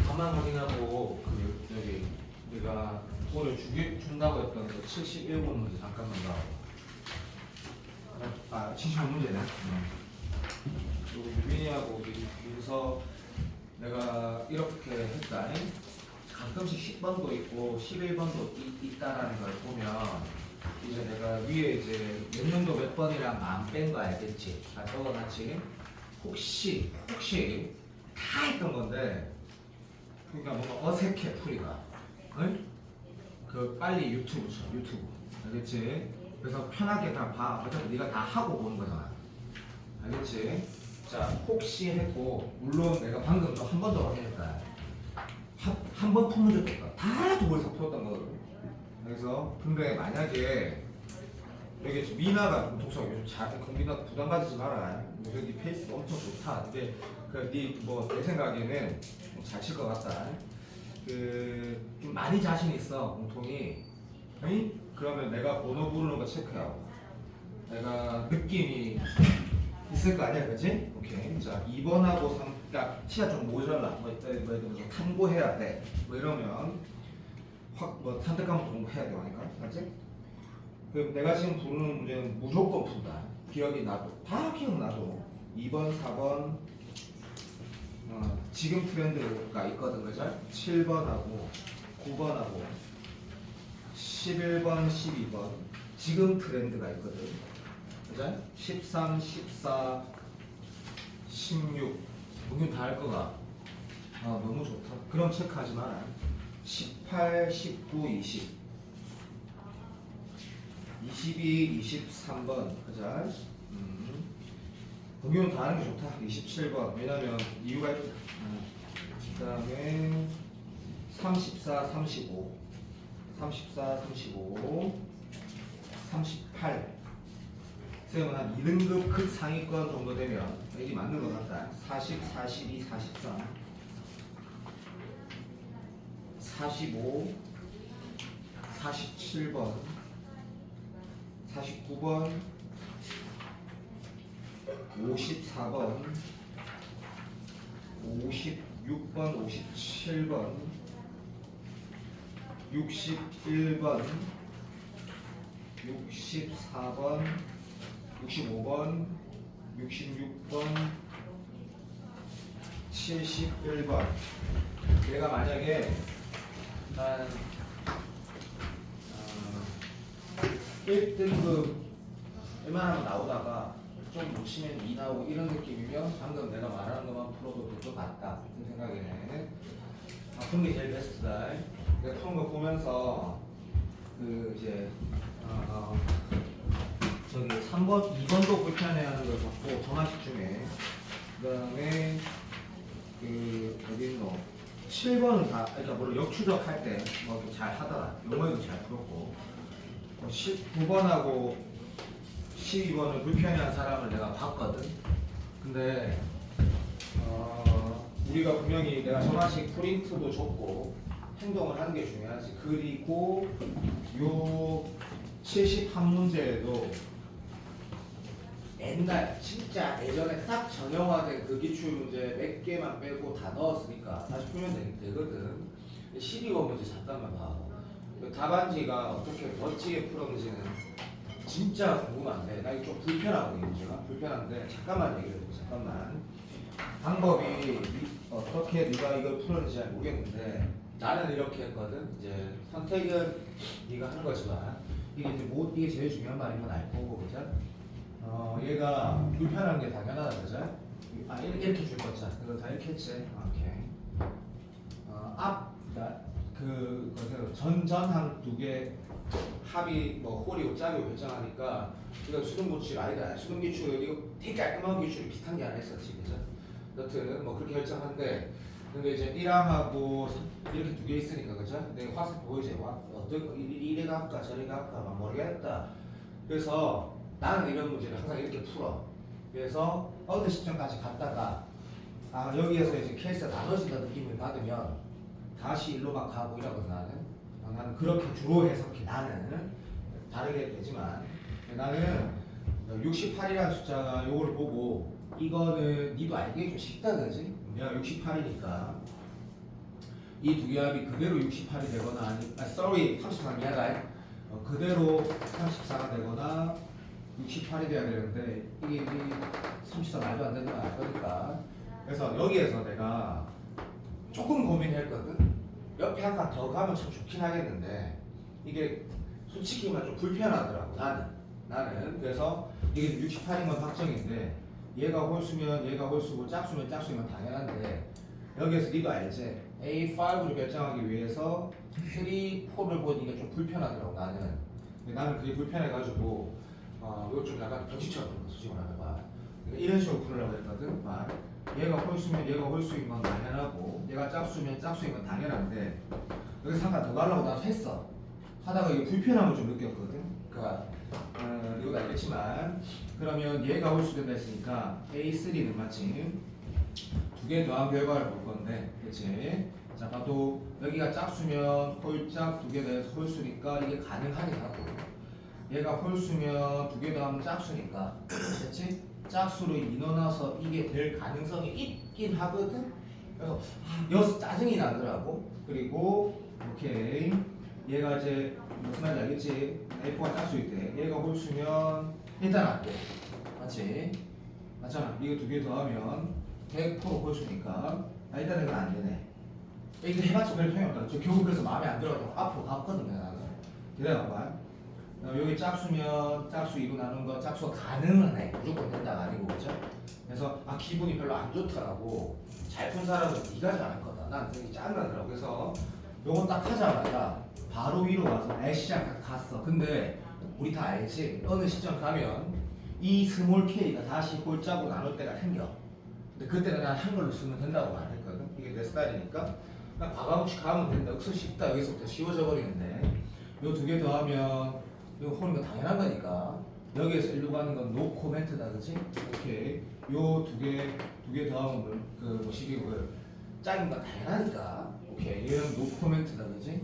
가만 확인하고 그 여기 우리가 돈을 준다고 했던 그 71번 문제 잠깐만 봐. 75 문제네. 우리 유빈이하고 여기서 내가 이렇게 했다. 가끔씩 10번도 있고 11번도 있다라는 걸 보면 이제 내가 위에 이제 몇 년도 몇 번이랑 안 뺀 거 알겠지? 다 적어놨지? 혹시 다 했던 건데 그러니까 뭔가 어색해 풀이가. 응? 그 빨리 유튜브 쳐 유튜브 알겠지? 그래서 편하게 다 봐. 어차피 네가 다 하고 보는 거잖아. 알겠지? 자 혹시 했고 물론 내가 방금 또 한 번 더 확인했다. 한 번 푼 문제도 없다. 다 두 번이상 풀었던 거거든. 그래서 근데 만약에 여기 미나가 독서 요즘 잘 미나 부담 가지지 마라. 요새 네 페이스 엄청 좋다. 근데 그네뭐내 생각에는 잘 칠 것 같다. 좀 많이 자신 있어 공통이. 에이? 그러면 내가 번호 부르는 거 체크하고 내가 느낌이 있을 거 아니야, 그렇지? 오케이. 자 2번하고 3, 그러니까 시야 좀 모자라. 뭐 탐구해야 돼. 뭐 이러면 확 뭐 선택 과목 공부해야 돼, 하니까, 알지? 그럼 내가 지금 부르는 문제는 무조건 푼다. 기억이 나도 다 기억나도 2번, 4번 지금 트렌드가 있거든, 그죠? 7번하고 9번하고 11번, 12번 지금 트렌드가 있거든, 그죠? 13, 14, 16 여기 다 할 거가. 너무 좋다. 그럼 체크하지 마라. 18, 19, 20 22, 23번 그죠? 공유는 다 하는 게 좋다. 27번 왜냐면 이유가 있다. 그 다음에 34, 35 34, 35 38 쌤은 한 2등급 극상위권 정도 되면 이게 맞는 것 같다. 40, 42, 43 45 47번 49번 54번 56번 57번 61번 64번 65번 66번 71번 내가 만약에 한 1등급 웬만하면 나오다가 좀 놓치면 2 나오고 이런 느낌이면 방금 내가 말하는 것만 풀어도 될 것 같다 같은 생각이네. 푸는 게 제일 베스트다. 내가 푸는 거 보면서 그 이제 저기 3번, 2번도 불편해하는 걸 봤고 정하식 중에 그 다음에 그 어디 있노 7번은 다 그러니까 물론 역추적 할 때 뭐 잘 하더라. 용어에도 잘 풀었고 19번하고 12번을 불편해한 사람을 내가 봤거든. 근데 우리가 분명히 내가 정하식 프린트도 줬고 행동을 하는 게 중요하지. 그리고 요 71문제에도 옛날 진짜 예전에 딱 정형화된 그 기출문제 몇 개만 빼고 다 넣었으니까 다시 풀면 되거든. 12번 문제 잠깐만 봐. 그 답안지가 어떻게 멋지게 풀었는지는 진짜 궁금한데 나 이거 좀 불편하거든요. 문제가 불편한데 잠깐만 얘기해 줘. 잠깐만. 방법이 어떻게 네가 이걸 풀었는지 잘 모르겠는데 나는 이렇게 했거든. 이제 선택은 네가 하는 거지만 이게 이제 이게 제일 중요한 말인 건 알 거고, 그죠? 얘가 불편한 게 당연하다, 그죠? 이렇게 줄 거잖아. 이거 다 이렇게 했지. 오케이. 전전항 두 개 합이 뭐 홀이고 짝이고 결정하니까 이거 수능 고출 아니다. 수능 기출 이거 되게 깔끔한 기출이 비슷한 게 하나 있었지, 그죠? 여튼 뭐 그렇게 결정한데 근데 이제 1항하고 이렇게 두 개 있으니까 그죠? 내가 화살 보이지? 어떤 이래 갈까 저래 갈까 막 모르겠다. 그래서 나는 이런 문제를 항상 이렇게 풀어. 그래서 어느 시점까지 갔다가 여기에서 이제 케이스가 나눠진다 느낌을 받으면 다시 일로 막 가고 이러거든 나는 그렇게 주로 해석해. 나는 다르게 되지만 나는 68이라는 숫자가 요걸 보고 이거는 니도 알기 좀 쉽다 그지? 내가 68이니까 이 두 개 합이 그대로 68이 되거나 sorry 33 미안하다. 그대로 34가 되거나 68이 돼야 되는데 이게 34 말도 안 되는 거 알 거니까. 그래서 여기에서 내가 조금 고민했거든. 옆에 한 칸 더 가면 참 좋긴 하겠는데 이게 솔직히 말좀 불편하더라고 나는. 그래서 이게 68인 건 확정인데 얘가 홀수면 얘가 홀수고 짝수면 짝수면 당연한데 여기에서 니도 알지? A5를 결정하기 위해서 3, 4를 보니까 좀 불편하더라고 나는 그게 불편해가지고 이거 좀 약간 병치처럼 솔직히 말해봐. 그러니까 이런 식으로 풀으려고 했거든. 얘가 홀수면 얘가 홀수인 건 당연하고 얘가 짝수면 짝수인 건 당연한데 여기 잠깐 더 가려고 나도 했어. 하다가 이게 불편함을 좀 느꼈거든. 그러니까 이거 알겠지만 그러면 얘가 홀수된다 했으니까 A3는 마침 두 개 더한 결과를 볼 건데 그치? 자 봐도 여기가 짝수면 홀짝 두 개 더해서 홀수니까 이게 가능하긴 하고 얘가 홀수면 두 개 더하면 짝수니까 그치? 짝수로 인원화서 이게 될 가능성이 있긴 하거든. 그래서 여기서 짜증이 나더라고. 그리고 오케이 얘가 이제 무슨 말인지 알겠지? A가 짝수일 때 얘가 홀수면 일단 안 돼. 맞지? 맞잖아. 이거 두 개 더하면 100% 홀수니까 일단 이건 안 되네. 이거 해봤자 별 소용이 없다. 저 겨우 그래서 마음에 안 들어가지고 앞으로 갔거든요 나는. 기다려봐. 여기 짝수면 짝수 2로 나눈 거 짝수가 가능은 해. 무조건 된다가 아니고 그죠? 그래서 기분이 별로 안 좋더라고. 잘 푼 사람은 네가 잘할 거다. 난 되게 짜증나더라고. 그래서 요거 딱 하자마자 바로 위로 가서 시장 갔어. 근데 우리 다 알지? 어느 시점 가면 이 스몰 K가 다시 골짜고 나눌 때가 생겨. 근데 그때는 난 한글로 쓰면 된다고 말했거든. 이게 내 스타일이니까 난 과감없이 가면 된다. 억수 쉽다. 여기서부터 쉬워져 버리는데 요 두 개 더하면 이거 호는 거 당연한 거니까 여기에서 일로 가는 건 노 코멘트다 그치? 오케이 요 두 개 더하면 그 뭐시기고 짝인 거 당연하니까 오케이 얘는 노 코멘트다 그치?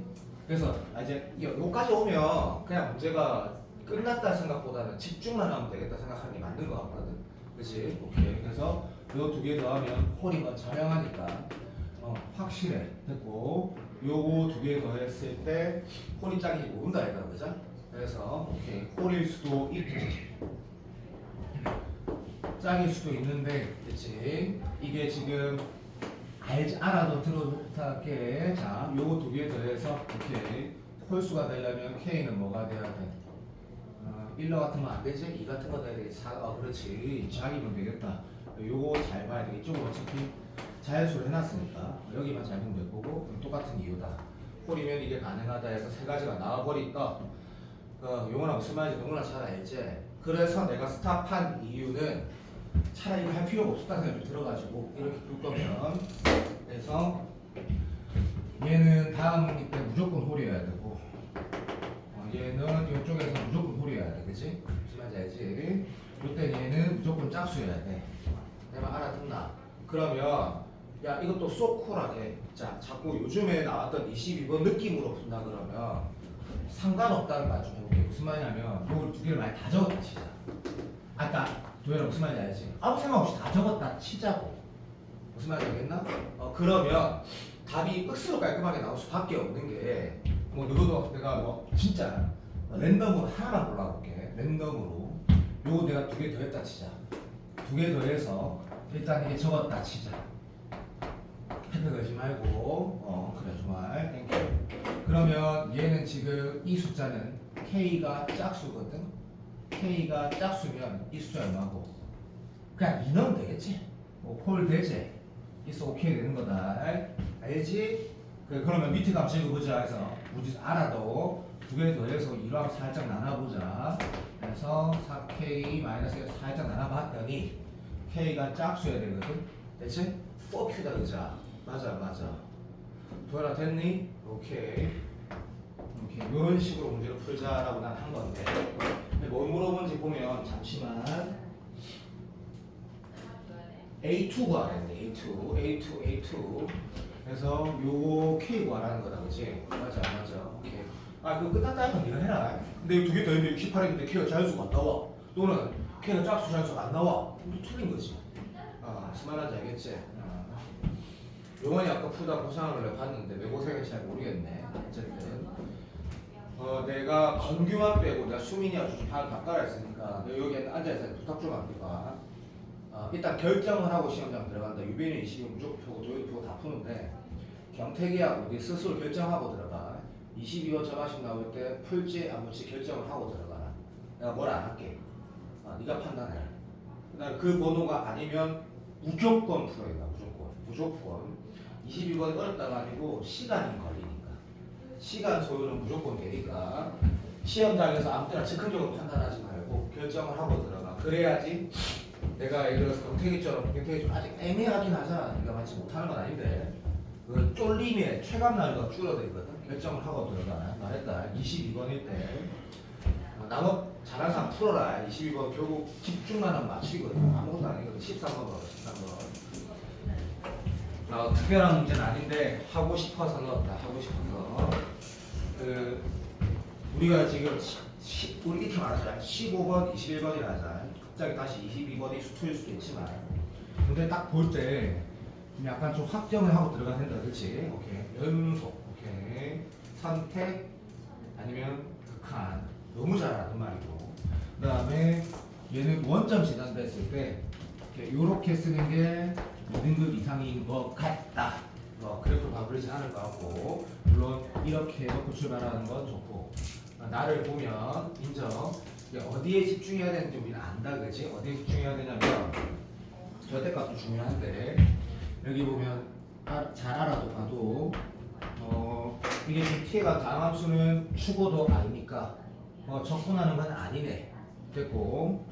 그래서 이제 요까지 오면 그냥 문제가 끝났다 생각보다는 집중만 하면 되겠다 생각하는 게 맞는 것 같거든 그치? 오케이 그래서 요 두 개 더하면 홀인 건 자명하니까 확실해 됐고 요거 두 개 더했을 때 홀이 짝이 모른다 이거 그죠? 그래서 오케이 홀일 수도 있고 짝일 수도 있는데 그치? 이게 지금 알아도 들어부탁해. 자 요거 두 개 더해서 오케이 홀수가 되려면 K는 뭐가 돼야 돼? 1로 같으면 안 되지? 2 같은 거 돼야 되지? 4, 그렇지 짝이면 되겠다. 요거 잘 봐야 돼. 이쪽은 어차피 자연수로 해놨으니까 여기만 잘 보면 될 거고 똑같은 이유다. 홀이면 이게 가능하다 해서 세 가지가 나와버리니까 용어나 무슨 말인지 너무나 잘 알지? 그래서 내가 스탑한 이유는 차라리 이거 할 필요가 없었다는 생각이 좀 들어가지고 이렇게 풀 거면 그래서 얘는 다음 때 무조건 홀이어야 되고 얘는 이쪽에서 무조건 홀이어야 돼 그치? 무슨 말인지 알지? 이때 얘는 무조건 짝수여야 돼. 내 말 알아듣나? 그러면 야 이것도 쏙 쿨하게 자 자꾸 요즘에 나왔던 22번 느낌으로 푼다 그러면 상관없다는 말 좀 해볼게. 무슨 말이냐면 요걸 두 개를 많이 다 적었다 치자. 아까 도현아 무슨 말인지 알지? 아무 생각 없이 다 적었다 치자고. 무슨 말인지 알겠나? 그러면 답이 억수로 깔끔하게 나올 수밖에 없는 게 뭐 너도 내가 뭐 진짜 랜덤으로 하나만 골라볼게. 랜덤으로 요거 내가 두 개 더했다 치자. 두 개 더해서 일단 이게 적었다 치자. 펜트 걸지 말고 그래 정말 땡큐. 그러면 얘는 지금 이 숫자는 K가 짝수거든. K가 짝수면 이 숫자 얼마고? 그냥 2 넣으면 되겠지. 뭐 홀 되지. 있어 오케이 되는 거다. 알지? 그러면 밑에 값 적어보자 해서 우리 알아도 두 개 더해서 2로 살짝 나눠보자. 그래서 4K-1 살짝 나눠봤더니 K가 짝수여야 되거든. 됐지? 4Q다 그자. 맞아. 도현아 됐니? 오케이. 이런 식으로 문제를 풀자라고 난 한 건데. 근데 뭐 물어본지 보면 잠시만. A2 구하랬네. A2. 그래서 요거 K 구하라는 거다, 그치? 맞아. 오케이. 그거 끝났다 하면 네가 해라. 근데 두 개 더 있는데 68인데 K가 자연수가 안 나와. 또는 K가 짝수 자연수가 안 나와. 그럼 틀린 거지. 무슨 말인지 알겠지? 용원이 아까 풀다 고상을 내가 봤는데 왜 고생인지 잘 모르겠네. 어쨌든 내가 건규만 빼고 내가 수민이하고 좀 발 바꿔라 했으니까 너 여기 앉아있어. 부탁 좀 할게봐. 일단 결정을 하고 시험장 들어간다. 유빈이 20이 무조건 표고 도현이 표고 다 푸는데 경택이하고 네 스스로 결정하고 들어가. 22호 점화식 나올 때 풀지 안 풀지 결정을 하고 들어가라. 내가 뭘 안 할게. 네가 판단해. 그다음 그 번호가 아니면 무조건 풀어야 된다. 무조건. 22번이 어렵다가 아니고 시간이 걸리니까. 시간 소요는 무조건 되니까 시험장에서 아무 때나 즉흥적으로 판단하지 말고 결정을 하고 들어가. 그래야지 내가 예를 들어서 경택이처럼 경택이 좀 아직 애매하긴 하잖아. 네가 맞지 못하는 건 아닌데 그 쫄림의 체감 난이도가 줄어들거든. 결정을 하고 들어가. 말했다. 22번일 때 나머 잘하는 사람 풀어라. 22번 결국 집중만 하면 맞추거든. 아무것도 아니거든. 13번 넣어. 13번. 특별한 문제는 아닌데 하고 싶어서 넣었다. 우리가 지금 우리 이렇게 말하자. 15번, 21번이라 하자. 갑자기 다시 22번이 수투일 수도 있지만 근데 딱 볼 때 약간 좀 확정을 하고 들어가야 된다. 그렇지? 오케이. 연속. 오케이. 선택 아니면 극한. 너무 잘하는 말이고. 그 다음에 얘는 원점 진단다 했을 때 이렇게 쓰는 게 2등급 이상인 것 같다. 그래프 바꾸지 않을 것 같고 물론 이렇게 해놓고 출발하는 건 좋고 나를 보면 인정. 어디에 집중해야 되는지 우리는 안다. 그치? 어디에 집중해야 되냐면 절대값도 중요한데 여기 보면 잘 알아도 봐도 이게 지금 t가 다함수는 축어도 아니니까 적분하는 건 아니네. 됐고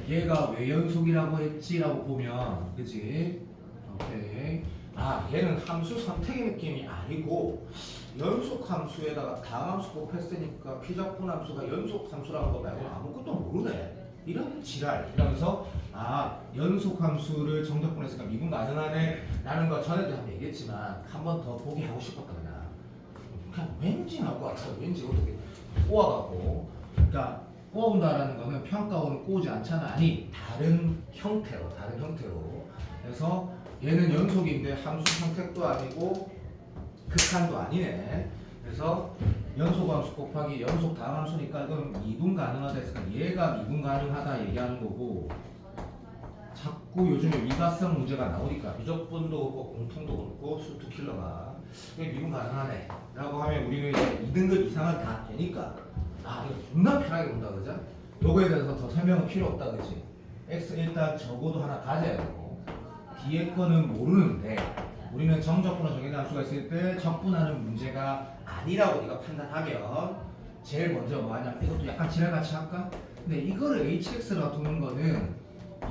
얘가 왜 연속이라고 했지라고 보면 그치? 오케이. 얘는 함수 선택의 느낌이 아니고 연속 함수에다가 다함수 곱했으니까 피적분 함수가 연속 함수라는 거 말고는 아무것도 모르네. 이런 지랄. 이러면서 연속 함수를 정적분했으니까 미분 가능하네 라는 거 전에도 한번 얘기했지만 한 번 더 보게 하고 싶었다. 그냥 왠지 나올 것 같아. 왠지 어떻게 꼬아갖고. 그러니까 꼬운다라는 거는 평가원을 꼬지 않잖아. 아니 다른 형태로. 그래서 얘는 연속인데 함수 선택도 아니고 극한도 아니네. 그래서 연속 함수 곱하기 연속 다음 함수니까 이건 미분 가능하다 했으니까 얘가 미분 가능하다 얘기하는 거고 자꾸 요즘에 미가성 문제가 나오니까 미적분도 그렇고 공통도 그렇고 수투 킬러가 이게 미분 가능하네 라고 하면 우리는 이제 2등급 이상은 다 되니까 이거 존나 편하게 본다. 그죠? 요거에 대해서 더 설명은 필요 없다. 그치? X 일단 적어도 하나 가져야 되고 뒤에 거는 모르는데 우리는 정적분을 정해진 함수가 있을 때 적분하는 문제가 아니라고 네가 판단하면 제일 먼저 뭐 하냐. 이것도 약간 지랄같이 할까? 근데 이거를 hx라고 두는 거는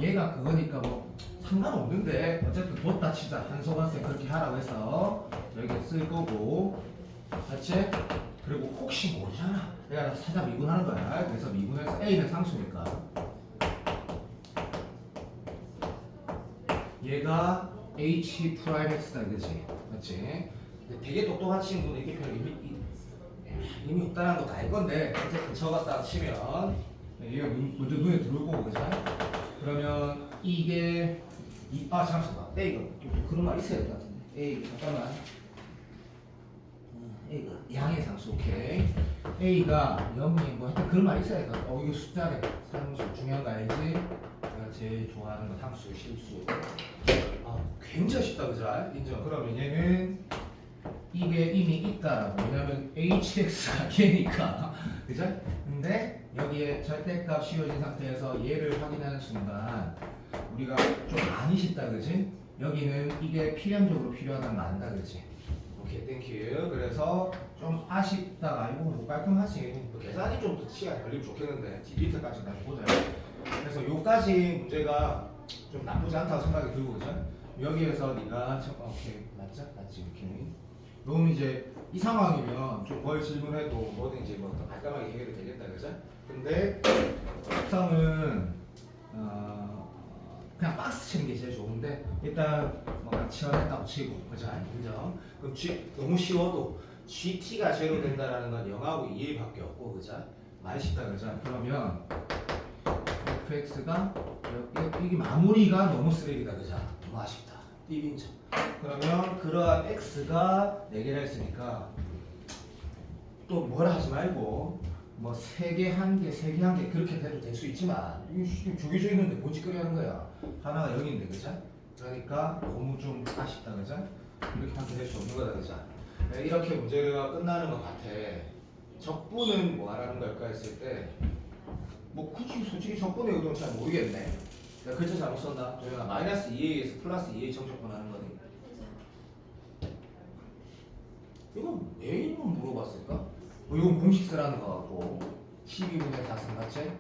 얘가 그거니까 뭐 상관없는데 어쨌든 뒀다 치자. 한소관쌤 그렇게 하라고 해서 여기 쓸 거고 맞지? 그리고 혹시 모르잖아. 내가 살짝 미분하는 거야. 그래서 미분해서 A는 상수니까 얘가 H'X다. 그치? 맞지? 되게 똑똑한 친구는 이렇게 별 의미 없다는 거 다 알 건데 어쨌든 적었다 치면 얘가 먼저 눈에 들어올 거고. 그치? 그러면 이게 잠시만. A가 그런 말 있어야 될 것 같은데. A 잠깐만. A가 양의 상수. 오케이. A가 0이 뭐 하여튼 그런 말 있어야 될 것 같아. 이거 숫자래. 상수 중요한 거 알지? 내가 제일 좋아하는 거 상수 실수. 굉장히 쉽다. 그죠? 인정. 그러면 얘는 이게 이미 있다라고. 왜냐면 hx가 걔니까. 그죠? 근데 여기에 절대값 씌워진 상태에서 얘를 확인하는 순간 우리가 좀 많이 쉽다. 그지? 여기는 이게 필연적으로 필요하다는 거 안다. 그지? 오케이, 땡큐. 그래서 좀 아쉽다가 이거 뭐 깔끔하지. 뭐 계산이 좀 더 시간이 걸리면 좋겠는데 디비트까지 다시 보자. 그래서 요까지 문제가 좀 나쁘지 않다고 생각이 들고 그죠? 여기에서 네가 오케이 맞지 오케이. 그럼 이제 이 상황이면 좀 뭘 질문해도 뭐든지 뭐 더 깔끔하게 해결이 되겠다 그죠? 근데 합성은 그냥 박스 치는 게 제일 좋은데 일단 뭔가 치열했다고 치고 그죠? 인정. 그럼 너무 쉬워도 GT가 제로 된다라는 건 0하고 2밖에 없고 그죠? 많이 쉽다 그죠? 그러면 fx가 이게 마무리가 너무 쓰레기다 그죠? 너무 아쉽다. 띠빈쳐. 그러면 그러한 x가 4개라 했으니까 또 뭐라 하지 말고 뭐 3개, 1개, 3개, 1개 그렇게 돼도 될 수 있지만 이게 지금 조개져 있는데 뭔 짓거리 하는 거야. 하나가 0인데 그죠? 그러니까 너무 좀 아쉽다 그죠? 이렇게 판단될 수 없는 거다 그죠? 네, 이렇게 문제가 끝나는 것 같아. 적분은 뭐 하라는 걸까 했을 때 뭐 굳이 솔직히 적분의 의도는 잘 모르겠네. 내가 글자 잘못 썼나? 조영아 마이너스 2a에서 플러스 2a 정적분 하는 거니. 이건 왜 이런 물어봤을까? 뭐 이건 공식 쓰라는 거 같고 12분의 4승 맞지?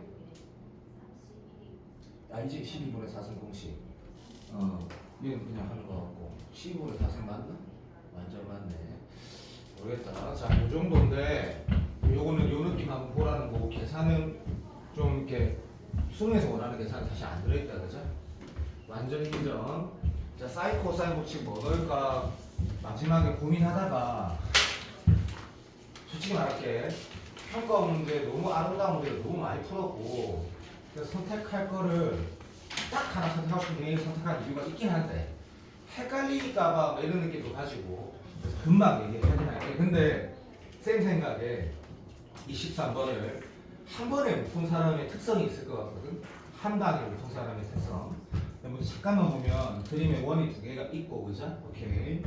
알지? 12분의 4승 공식 얘는 그냥 하는 거 같고 12분의 4승 맞나? 완전 맞네. 모르겠다. 자, 요 정도인데 요거는 요 느낌 한번 보라는 거고 계산은 좀 이렇게 수능에서 원하는 계산은 사실 안 들어있다 그죠? 완전 인정. 자, 사인 코사인 법칙 뭐 넣을까 마지막에 고민하다가 솔직히 말할게 평가 문제 너무 아름다운 문제를 너무 많이 풀었고 그래서 선택할 거를 딱 하나 선택하고 싶은 선택할 이유가 있긴 한데 헷갈리니까 막 이런 느낌도 가지고 그래서 금방 얘기하긴 할게. 근데 쌤 생각에 23번을 한 번에 묶은 사람의 특성이 있을 것 같거든. 한 방에 묶은 사람의 특성. 먼저 잠깐만 보면 그림에 원이 2개가 있고 그죠? 오케이.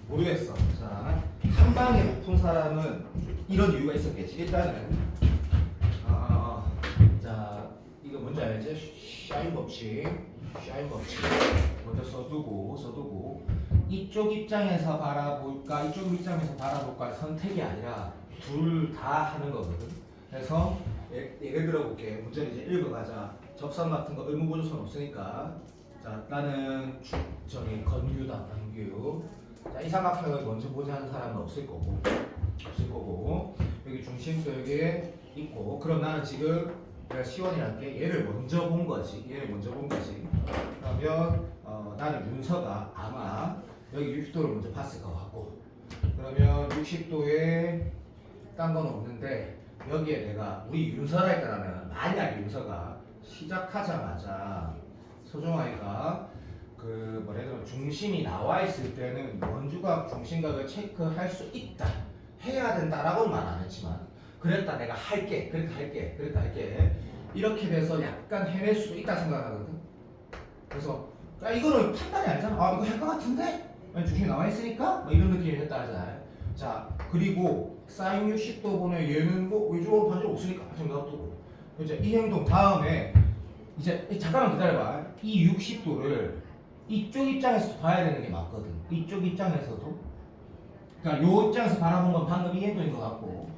모르겠어. 자, 한 방에 묶은 사람은 이런 이유가 있었겠지. 일단은 자, 이거 뭔지 알지? 샤인 법칙. 먼저 써두고 이쪽 입장에서 바라볼까 이쪽 입장에서 바라볼까 선택이 아니라 둘 다 하는 거거든. 그래서 예를 들어 볼게. 문제를 이제 읽어가자. 접선 같은 거 의무보조선 없으니까 자 나는 저기 건규다 건규. 자, 이 삼각형을 먼저 보자 하는 사람은 없을 거고 여기 중심도 여기 있고 그럼 나는 지금 내가 시원이랄게 얘를 먼저 본 거지. 그러면 나는 윤서가 아마 여기 60도를 먼저 봤을 것 같고 그러면 60도에 딴 건 없는데 여기에 내가 우리 윤서라 했다라면 만약 윤서가 시작하자마자 소중아이가 그 뭐래도 중심이 나와 있을 때는 원주각 중심각을 체크할 수 있다 해야 된다라고는 말 안 했지만 그랬다 내가 할게 이렇게 돼서 약간 헤맬 수도 있다 생각하거든. 그래서 야 이거는 판단이 아니잖아. 아 이거 할 것 같은데 중심이 나와 있으니까 뭐 이런 느낌이 했다 하잖아. 자 그리고 사인 60도 보내 얘는 뭐 외주어로 반지가 없으니까 지금 놔두고 이제 이 행동 다음에 이제 잠깐만 기다려봐. 이 60도를 이쪽 입장에서 봐야 되는 게 맞거든. 이쪽 입장에서도 그러니까 요 입장에서 바라본 건 방금 이 행동인 것 같고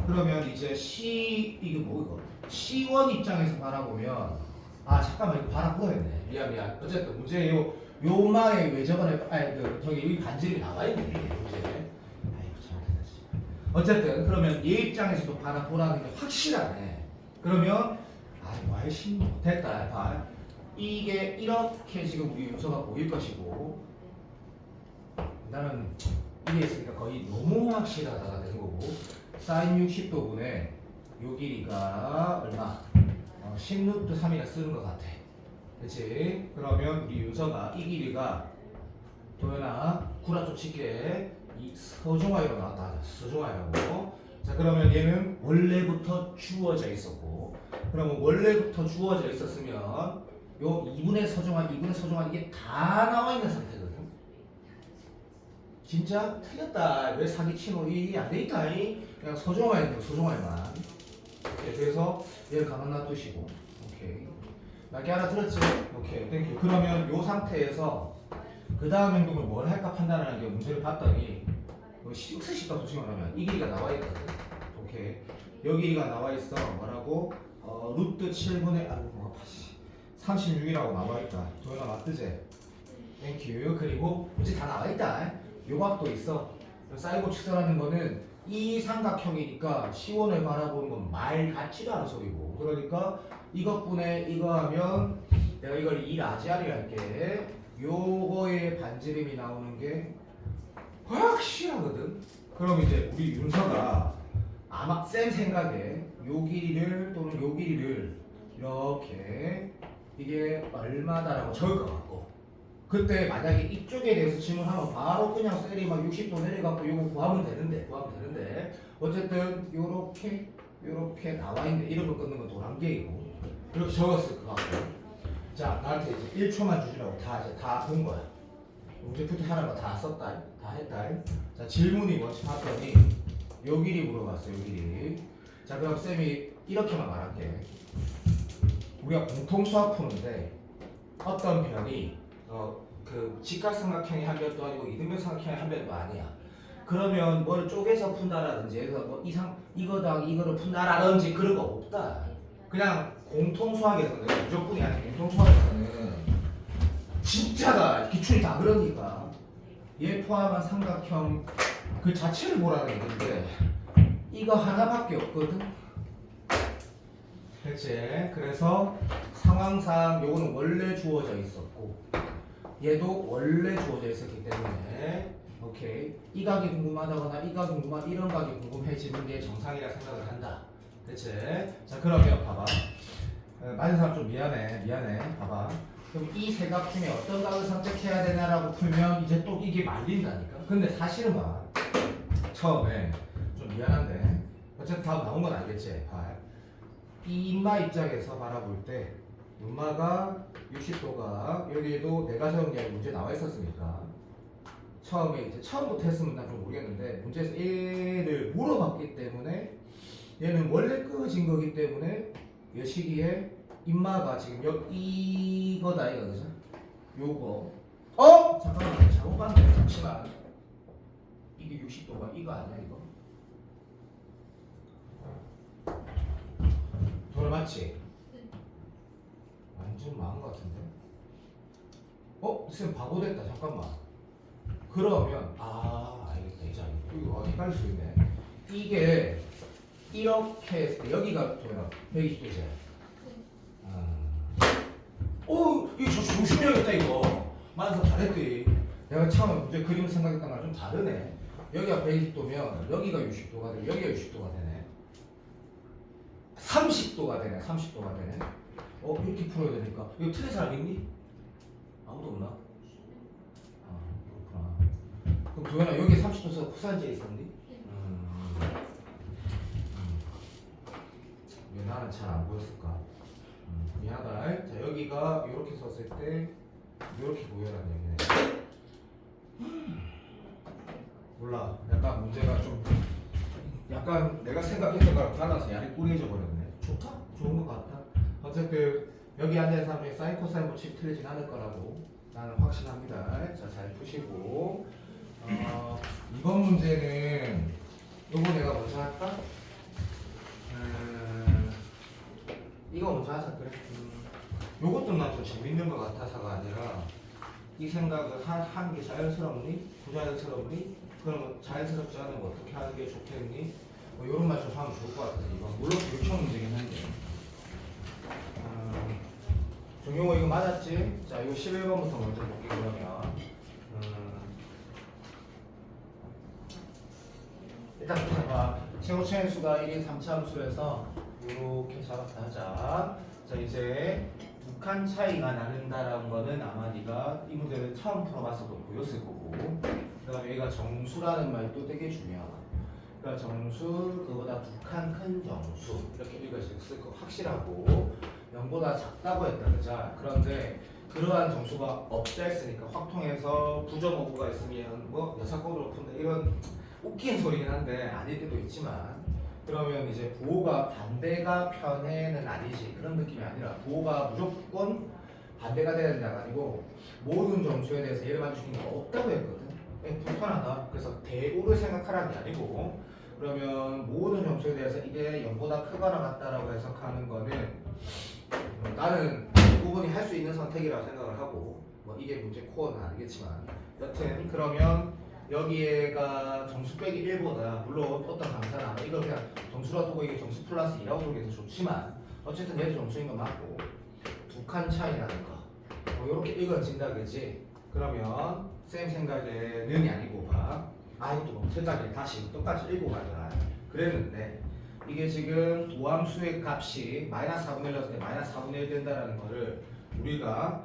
그러면 이제 이게 뭐 이거 C1 입장에서 바라보면 잠깐만 이거 바라보겠네. 미안 어쨌든 문제 요마에 왜 저번에 저기 여기 반지름이 나와있네 문제. 어쨌든 그러면 얘 입장에서도 바라보라는 게 확실하네. 그러면 와이신 됐다. 봐. 이게 이렇게 지금 우리 윤서가 보일 것이고 나는 이게 있으니까 거의 너무 확실하다가 되는 거고 사인 60도분의 요 길이가 얼마? 10루트 3이라 쓰는 것 같아. 그치? 그러면 우리 윤서가 이 길이가 도연아 구라 좀 칠게 이 서종아이로 나왔다. 서종아이라고. 자 그러면 얘는 원래부터 주어져 있었고 그러면 원래부터 주어져 있었으면 요 2분의 서종아 이게 다 나와 있는 상태거든. 진짜 틀렸다. 왜 사기치노? 이게 안 되니까 그냥 서종아이만. 오케이. 그래서 얘를 가만 놔두시고 오케이. 맞게 알아들었지? 오케이 땡큐. 그러면 요 상태에서 그 다음 행동을 뭘 할까 판단하는 게 문제를 봤더니 X식과 도식을 하면 이 길이가 나와 있거든. 오케이. 여기 길이가 나와 있어. 뭐라고? 루트 7분의 36이라고 나와 있다. 도현아 맞드지? 땡큐. 그리고 문제 다 나와 있다. 요각도 있어. 사이고 측선하는 거는 이 삼각형이니까 시원을 바라보는 건 말 같지도 않은 소리고. 그러니까 이것분에 이거 하면 내가 이걸 2라지알이라 할게. 요거의 반지름이 나오는 게 확실하거든. 그럼 이제 우리 윤서가 아마 쌤 생각에 요 길이를 또는 요 길이를 이렇게 이게 얼마다라고 적을 것 같고, 그때 만약에 이쪽에 대해서 질문하면 바로 그냥 셀이 막 60도 내려갖고 요거 구하면 되는데 어쨌든 요렇게 나와 있는데 이런 거 끊는 건 도란계이고 이렇게 적었을 것 같고. 자, 나한테 이제 1초만 주시라고 다 본 거야. 문제 풀때 하는 거 다 썼다. 다 했다. 자, 질문이 뭔지 봤더니 요 길이 물어봤어. 요 길이. 자, 그럼 쌤이 이렇게만 말할게. 우리가 공통 수학 푸는데 어떤 변이 그 직각삼각형이 한 변도 아니고 이등변삼각형이 한 변도 아니야. 그러면 뭘 쪼개서 푼다라든지 해서 뭐 이거를 푼다라든지 그런 거 없다. 그냥 공통 수학에서는 무조건이 아니라 공통 수학에서는 진짜가 기출이 다 그러니까 얘 포함한 삼각형 그 자체를 보라는 얘기인데 이거 하나밖에 없거든. 그치? 그래서 상황상 요거는 원래 주어져 있었고 얘도 원래 주어져 있었기 때문에 오케이, 이 각이 궁금하다거나 이 각이 궁금하다 이런 각이 궁금해지는 게 정상이라 생각을 한다. 그치? 자, 그러면 봐봐. 맞은 사람 좀 미안해. 봐봐. 그럼 이 세 각 중에 어떤 각을 선택해야 되나라고 풀면 이제 또 이게 말린다니까. 근데 사실은 봐, 처음에 좀 미안한데 어쨌든 답 나온 건 알겠지? 이 인마 입장에서 바라볼 때 인마가 60도가 여기에도 내가 적은 게 문제 나와 있었으니까 처음에 이제 처음부터 했으면 난 좀 모르겠는데 문제에서 얘를 물어봤기 때문에 얘는 원래 끄진 거기 때문에 이 시기에 인마가 지금 이거다 이거 그죠? 요거 잠깐만 잘못 봤네. 잠시만. 이게 60도가 이거 아니야 이거? 돌 맞지? 완전 망한 것 같은데? 쌤 바보 됐다. 잠깐만. 그러면 알겠다. 이제 알겠다. 이거 헷갈릴 수 있네. 이게 이렇게 했을 때 여기가 120도지? 이거 조심해야겠다 이거. 만서 잘했지. 내가 처음에 문제 그림을 생각했던 거랑 좀 다르네. 여기가 120도면 여기가 60도가 되고 여기가 60도가 되네. 30도가 되네. 30도가 되네. 이렇게 풀어야 되니까. 이거 틀린 사람 있니? 아무도 없나? 그렇구나. 그럼 도현아 여기 30도에서 코사인지에 있었니? 왜 나는 잘 안 보였을까? 미안하다. 자, 여기가 이렇게 썼을 때 이렇게 보여라는 얘기네. 몰라. 약간 문제가 좀 약간 내가 생각했던 거랑 달라서 야리 꾸리져 버렸네. 좋다? 좋은 것 같다. 어쨌든 여기 앉아있는 사람 중에 사인 코사인 법칙 틀리진 않을 거라고 나는 확신합니다. 자, 잘 푸시고 이번 문제는 요거 내가 먼저 할까? 이거 먼저 하자. 그래. 요것도 난 좀 재밌는 것 같아서가 아니라 이 생각을 하는 게 자연스럽니? 부자연스럽니? 그러면 자연스럽지 않으면 어떻게 하는 게 좋겠니? 요런 말 좀 하면 좋을 것 같아서 이건 물론 교청 문제긴 한데 정용호 이거 맞았지? 자, 이거 11번부터 먼저 볼게. 그러면 일단 봐봐. 최고차의 수가 1인 3차함수에서 이렇게 잡았다 하자. 자, 이제 두 칸 차이가 나는다라는 거는 아마 네가 이 문제를 처음 풀어봤어도 보였을 거고, 그 다음에 얘가 정수라는 말도 되게 중요하다. 그러니까 정수, 그보다 두 칸 큰 정수 이렇게 읽으실 거 확실하고 0보다 작다고 했다. 그자. 그런데 그러한 정수가 없다 했으니까 확통해서 부정어구가 있으면 뭐 여사건으로 푼다 이런 웃긴 소리긴 한데 아닐 때도 있지만, 그러면 이제 부호가 반대가 편해는 아니지 그런 느낌이 아니라 부호가 무조건 반대가 돼야 된다가 아니고 모든 정수에 대해서 얘를 맞출 수 있는 거 없다고 했거든. 불편하다. 그래서 대우를 생각하라는 게 아니고 그러면 모든 정수에 대해서 이게 0보다 크거나 같다라고 해석하는 거는 나는 대부분이 할 수 있는 선택이라고 생각을 하고 뭐 이게 문제 코어는 아니겠지만 여튼 그러면 여기에가 정수 빼기 1보다 물론 어떤 강사는 아마 이걸 그냥 정수라 두고 이게 정수 플러스 2라고 두는 게 더 좋지만 어쨌든 얘도 정수인 건 맞고 두 칸 차이라는 거 뭐 이렇게 읽어진다 그지? 그러면 쌤 생각에는이 아니고 이것도 너무 틀다게 다시 똑같이 읽고 가자 그랬는데 이게 지금 도함수의 값이 마이너스 4분의 1 넣었을 때 마이너스 4분의 1 된다라는 거를 우리가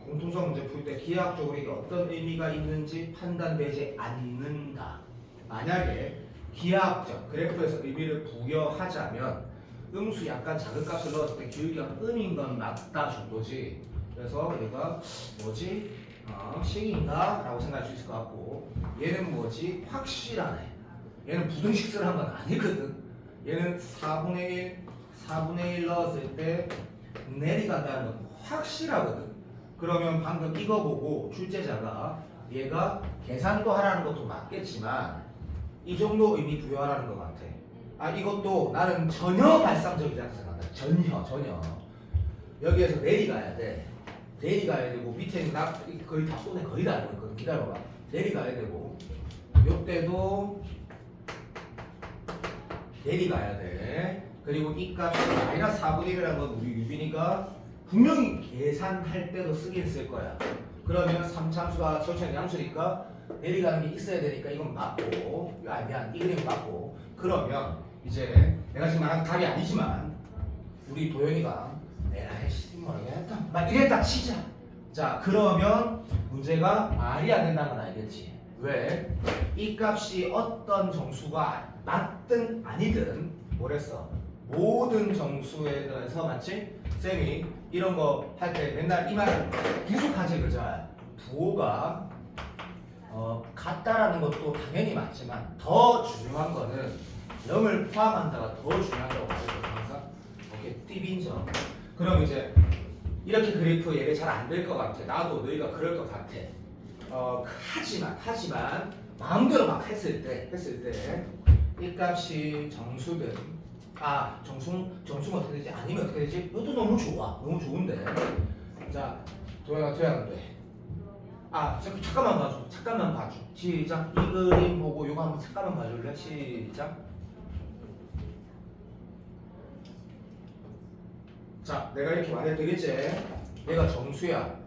공통성 문제 풀 때 기하학적으로 이게 어떤 의미가 있는지 판단되지 않는다. 만약에 기하학적 그래프에서 의미를 부여하자면 음수 약간 작은 값을 넣었을 때 기울기가 음인 건 맞다 정도지. 그래서 얘가 뭐지? 식인가? 라고 생각할 수 있을 것 같고 얘는 뭐지? 확실하네. 얘는 부등식을 한 건 아니거든. 얘는 4분의 1 넣었을 때 내리간다는 건 확실하거든. 그러면 방금 이거 보고 출제자가 얘가 계산도 하라는 것도 맞겠지만 이 정도 의미 부여하라는 것 같아. 이것도 나는 전혀 발상적이지 않다 생각한다. 전혀. 여기에서 내리가야 돼. 내리가야 되고 밑에는 나 거의 다 손에 거의 다 알고 있거든. 기다려봐. 내리가야 되고 요때도 내리가야 돼. 그리고 이 값이 마이너스 4분의 1이라는 건 우리 유빈이가 분명히 계산할 때도 쓰긴 쓸 거야. 그러면 3참수가 절차는 양수니까 내리가는 게 있어야 되니까 이건 맞고 이 그림 맞고 그러면 이제 내가 지금 말한 답이 아니지만 우리 도현이가 에라이씨 모르겠다 막 이랬다 치자. 자 그러면 문제가 말이 안 된다는 건 알겠지. 왜? 이 값이 어떤 정수가 맞든 아니든 뭐랬어? 모든 정수에 대해서 맞지? 쌤이 이런 거 할 때 맨날 이 말을 계속 하지 그죠? 부호가 같다라는 것도 당연히 맞지만 더 중요한 거는 0을 포함한다가 더 중요하다고 말했거든 항상. 오케이 띠빈점. 그럼 이제 이렇게 그래프 얘기 잘 안 될 것 같아. 나도 너희가 그럴 것 같아. 하지만 마음대로 막 했을 때 이 값이 정수든 정수가 어떻게 되지? 아니면 어떻게 되지? 이것도 너무 좋아. 너무 좋은데. 자, 도현아 돼. 잠깐만 봐줘. 시작. 이 그림 보고 이거 한번 잠깐만 봐줄래? 시작. 자, 내가 이렇게 말해도 되겠지? 얘가 정수야.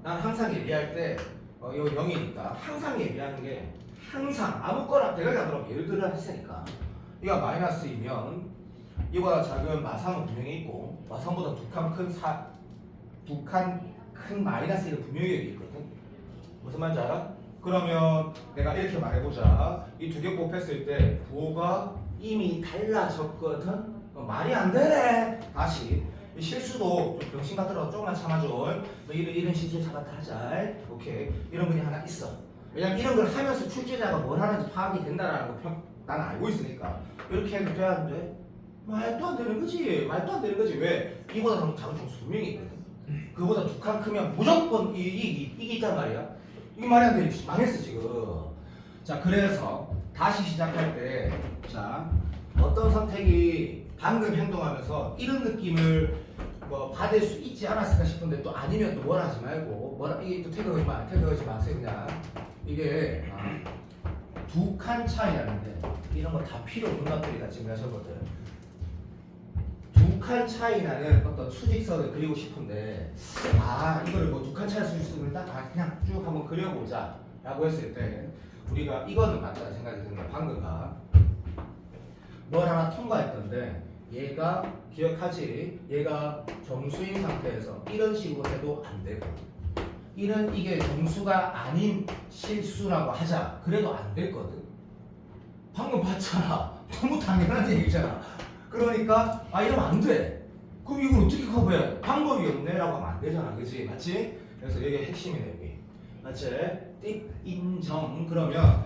난 항상 얘기할 때 이거 0이니까 항상 얘기하는 게 항상 아무거나 대각이 안 들어가면 예를 들어 했으니까 이거 마이너스이면 이보다 작은 마상은 분명히 있고 마상보다 두 칸 큰 마이너스 1은 분명히 여기 있거든. 무슨 말인지 알아? 그러면 내가 이렇게 말해보자. 이 두 개 곱했을 때 부호가 이미 달라졌거든. 말이 안 되네. 다시 실수도 좀 병신 같더라도 조금만 참아줘. 뭐 이런 실수 잡았다 하자. 오케이. 이런 분이 하나 있어. 왜냐면 이런 걸 하면서 출제자가 뭘 하는지 파악이 된다라는 거 나는 알고 있으니까 이렇게 해도 돼야 안 돼? 말도 안 되는 거지. 왜? 이보다 작은 정수 분명히 있거든. 그보다 두 칸 크면 무조건 이게 있단 말이야. 이게 말이 안 돼. 망했어 지금. 자 그래서 다시 시작할 때 자 어떤 선택이 방금 행동하면서 이런 느낌을 받을 수 있지 않았을까 싶은데 또 아니면 또 뭘 하지 말고 이게 또 태그하지 마세요 그냥. 이게 두 칸 차이라는데 이런 거 다 필요 없는 것들이다 지금 하셨거든. 두 칸 차이 나는 어떤 수직선을 그리고 싶은데 이거를 두 칸 차이 수직선을 딱 그냥 쭉 한번 그려보자 라고 했을 때 우리가 이거는 맞다는 생각이 드는 거야. 방금 뭘 하나 통과했던데 얘가 기억하지? 얘가 정수인 상태에서 이런 식으로 해도 안 되고 이게 정수가 아닌 실수라고 하자. 그래도 안 됐거든. 방금 봤잖아. 너무 당연한 얘기잖아. 그러니까 이러면 안 돼. 그럼 이걸 어떻게 커버해? 방법이 없네 라고 하면 안 되잖아. 그치? 맞지? 그래서 이게 핵심이네 여기. 맞지? 띡 인정. 그러면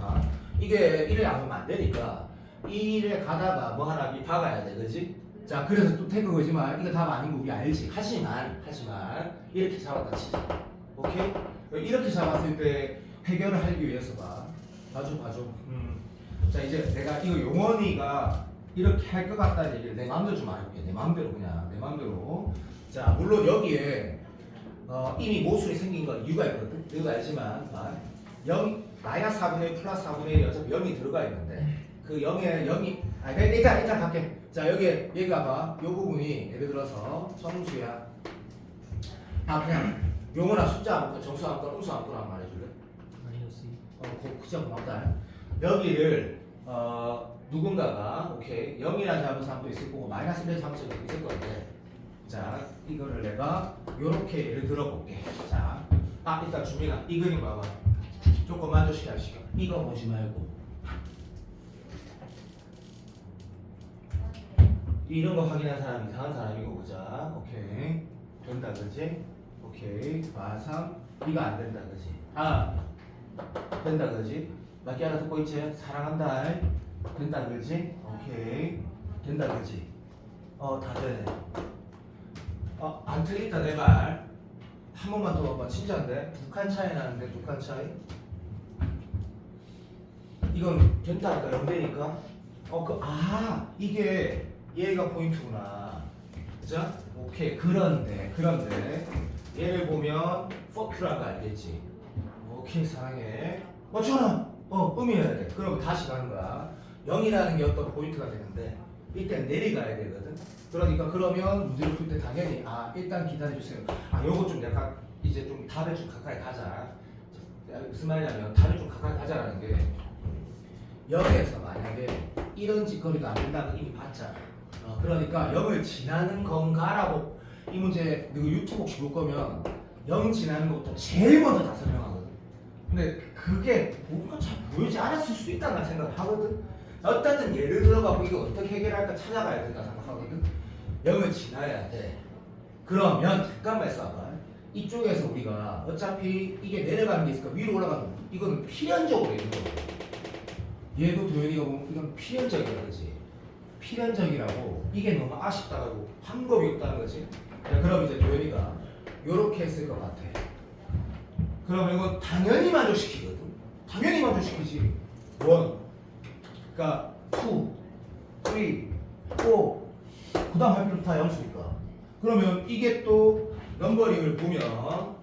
이게 1에 안 오면 안 되니까 1에 가다가 뭐 하나 박아야 돼. 그치? 자, 그래서 또 태그 거지만 이거 답 아닌 거 우리 알지? 하지만 이렇게 잡았다 치자. 오케이? 이렇게 잡았을 때 해결을 하기 위해서 봐줘. 자, 이제 내가 이거 용원이가 이렇게 할 것 같다는 얘기를 내 마음대로 좀 말해볼게. 내 마음대로 그냥 내 마음대로. 자, 물론 여기에 이미 모순이 생긴 건 이유가 있거든. 이거 알지만 0 마이너스 4분의 1 플러스 4분의 1이 어차피 0이 들어가 있는데 그 0에 0이 일단 갈게. 자, 여기에 얘가 봐. 요 부분이 예를 들어서 정수야. 그냥 용어나 숫자 아무거나 정수 아무거나 음수 아무거나 말해줄래? 마이너스 그죠, 고맙다. 여기를 누군가가 오케이 0이라는 잠수함도 있을 거고 마이너스 1 잠수함도 있을 건데 자, 이거를 내가 요렇게 예를 들어볼게. 자, 일단 준비가 이 그림 봐봐. 조금 만족시켜 시켜. 이거 보지 말고 이런 거 확인한 사람 이상한 사람이고 보자. 오케이 된다 그지? 오케이 3 이거 안 된다 그지? 된다 그지? 맞게 알아듣고 있지? 사랑한다 된다 그지? 오케이 된다 그지? 다 되네. 안 틀린다 내 말. 한 번만 더 봐봐. 진짜인데? 2칸 차이 나는데 2칸 차이? 이건 된다니까 0되니까 이게 얘가 포인트구나. 그죠? 오케이. 그런데 얘를 보면 fuck유란 거 알겠지? 오케이 사랑해. 좋아. 의미해야 돼. 그럼 다시 가는 거야. 0이라는 게 어떤 포인트가 되는데 일단 내려가야 되거든. 그러니까 그러면 문제를 풀 때 당연히 일단 기다려주세요. 요거 좀 약간 이제 좀 답에 좀 가까이 가자. 무슨 말이냐면 답에 좀 가까이 가자라는 게 여기에서 만약에 이런 짓거리가 안 된다는 거 이미 봤잖아. 그러니까 0을 지나는 건가라고 이 문제 너 유튜브 혹시 볼 거면 0 지나는 것부터 제일 먼저 다 설명하거든. 근데 그게 뭔가 잘 보이지 않았을 수도 있다는 생각을 하거든. 어쨌든 예를 들어가고 이거 어떻게 해결할까 찾아가야 된다 생각하거든. 0을 지나야 돼. 그러면 잠깐만 있어봐. 이쪽에서 우리가 어차피 이게 내려가는 게 있으니까 위로 올라가는 거 이건 필연적으로 있는 거고 얘도 도현이가 보면 이건 필연적이라 그지? 필연적이라고 이게 너무 아쉽다고 방법이 없다는 거지. 그럼 이제 도현이가 요렇게 했을 것 같아. 그럼 이건 당연히 만족시키거든. 당연히 만족시키지. 1 그러니까 2 3 4 그 다음 할 필요 다 양수니까. 그러면 이게 또 넘버링을 보면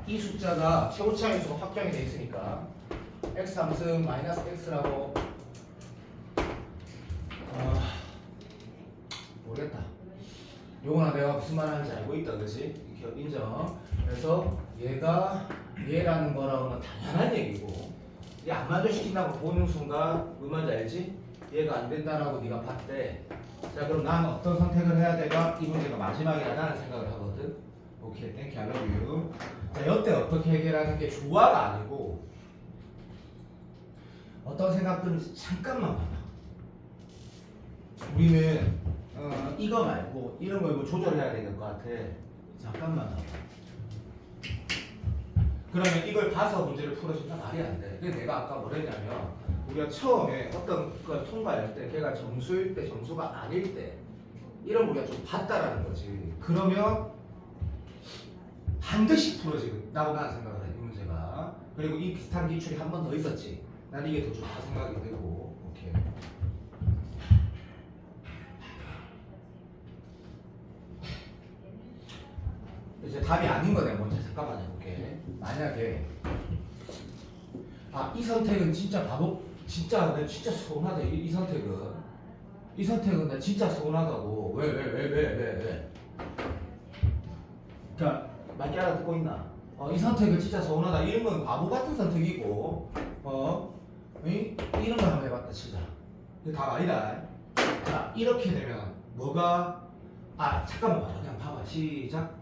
이 숫자가 최고차항수가 확정이 돼 있으니까 x 함수 마이너스 x라고 모르겠다. 요거나 내가 무슨 말 하는지 알고 있다 그지? 이렇게 인정. 그래서 얘라는 거라고는 당연한 얘기고 얘 안 만족시킨다고 보는 순간 뭐 말인지 알지? 얘가 안 된다라고 네가 봤대. 자, 그럼 난 어떤 선택을 해야 될까? 이 문제가 마지막이라는 생각을 하거든. 오케이, 땡큐, I love you. 자, 여태 어떻게 해결하는 게 좋아가 아니고 어떤 생각들인지 잠깐만 봐봐. 우리는 이거 말고 이런 걸 뭐 조절해야 될 것 같아. 잠깐만 봐봐. 그러면 이걸 봐서 문제를 풀어준다 말이 안 돼. 근데 내가 아까 뭐랬냐면 우리가 처음에 어떤 걸 통과할 때 걔가 정수일 때 정수가 아닐 때 이런 걸 우리가 좀 봤다라는 거지. 그러면 반드시 풀어지겠다고 나는 생각을 해. 이 문제가. 그리고 이 비슷한 기출이 한 번 더 있었지. 난 이게 더 좋다 생각이 되고. 오케이. 이제 답이 아닌 거 내가 먼저 잠깐만 해볼게. 만약에 이 선택은 진짜 진짜 내 진짜 서운하다. 이 선택은 나 진짜 서운하다고. 왜? 그러니까 맞게 알아듣고 있나? 이 선택은 진짜 서운하다. 이런 건 바보 같은 선택이고, 이런 거 한번 해봤다 치자. 이거 답 아니다. 자, 이렇게 되면 뭐가 잠깐만 봐라. 그냥 봐봐. 시작.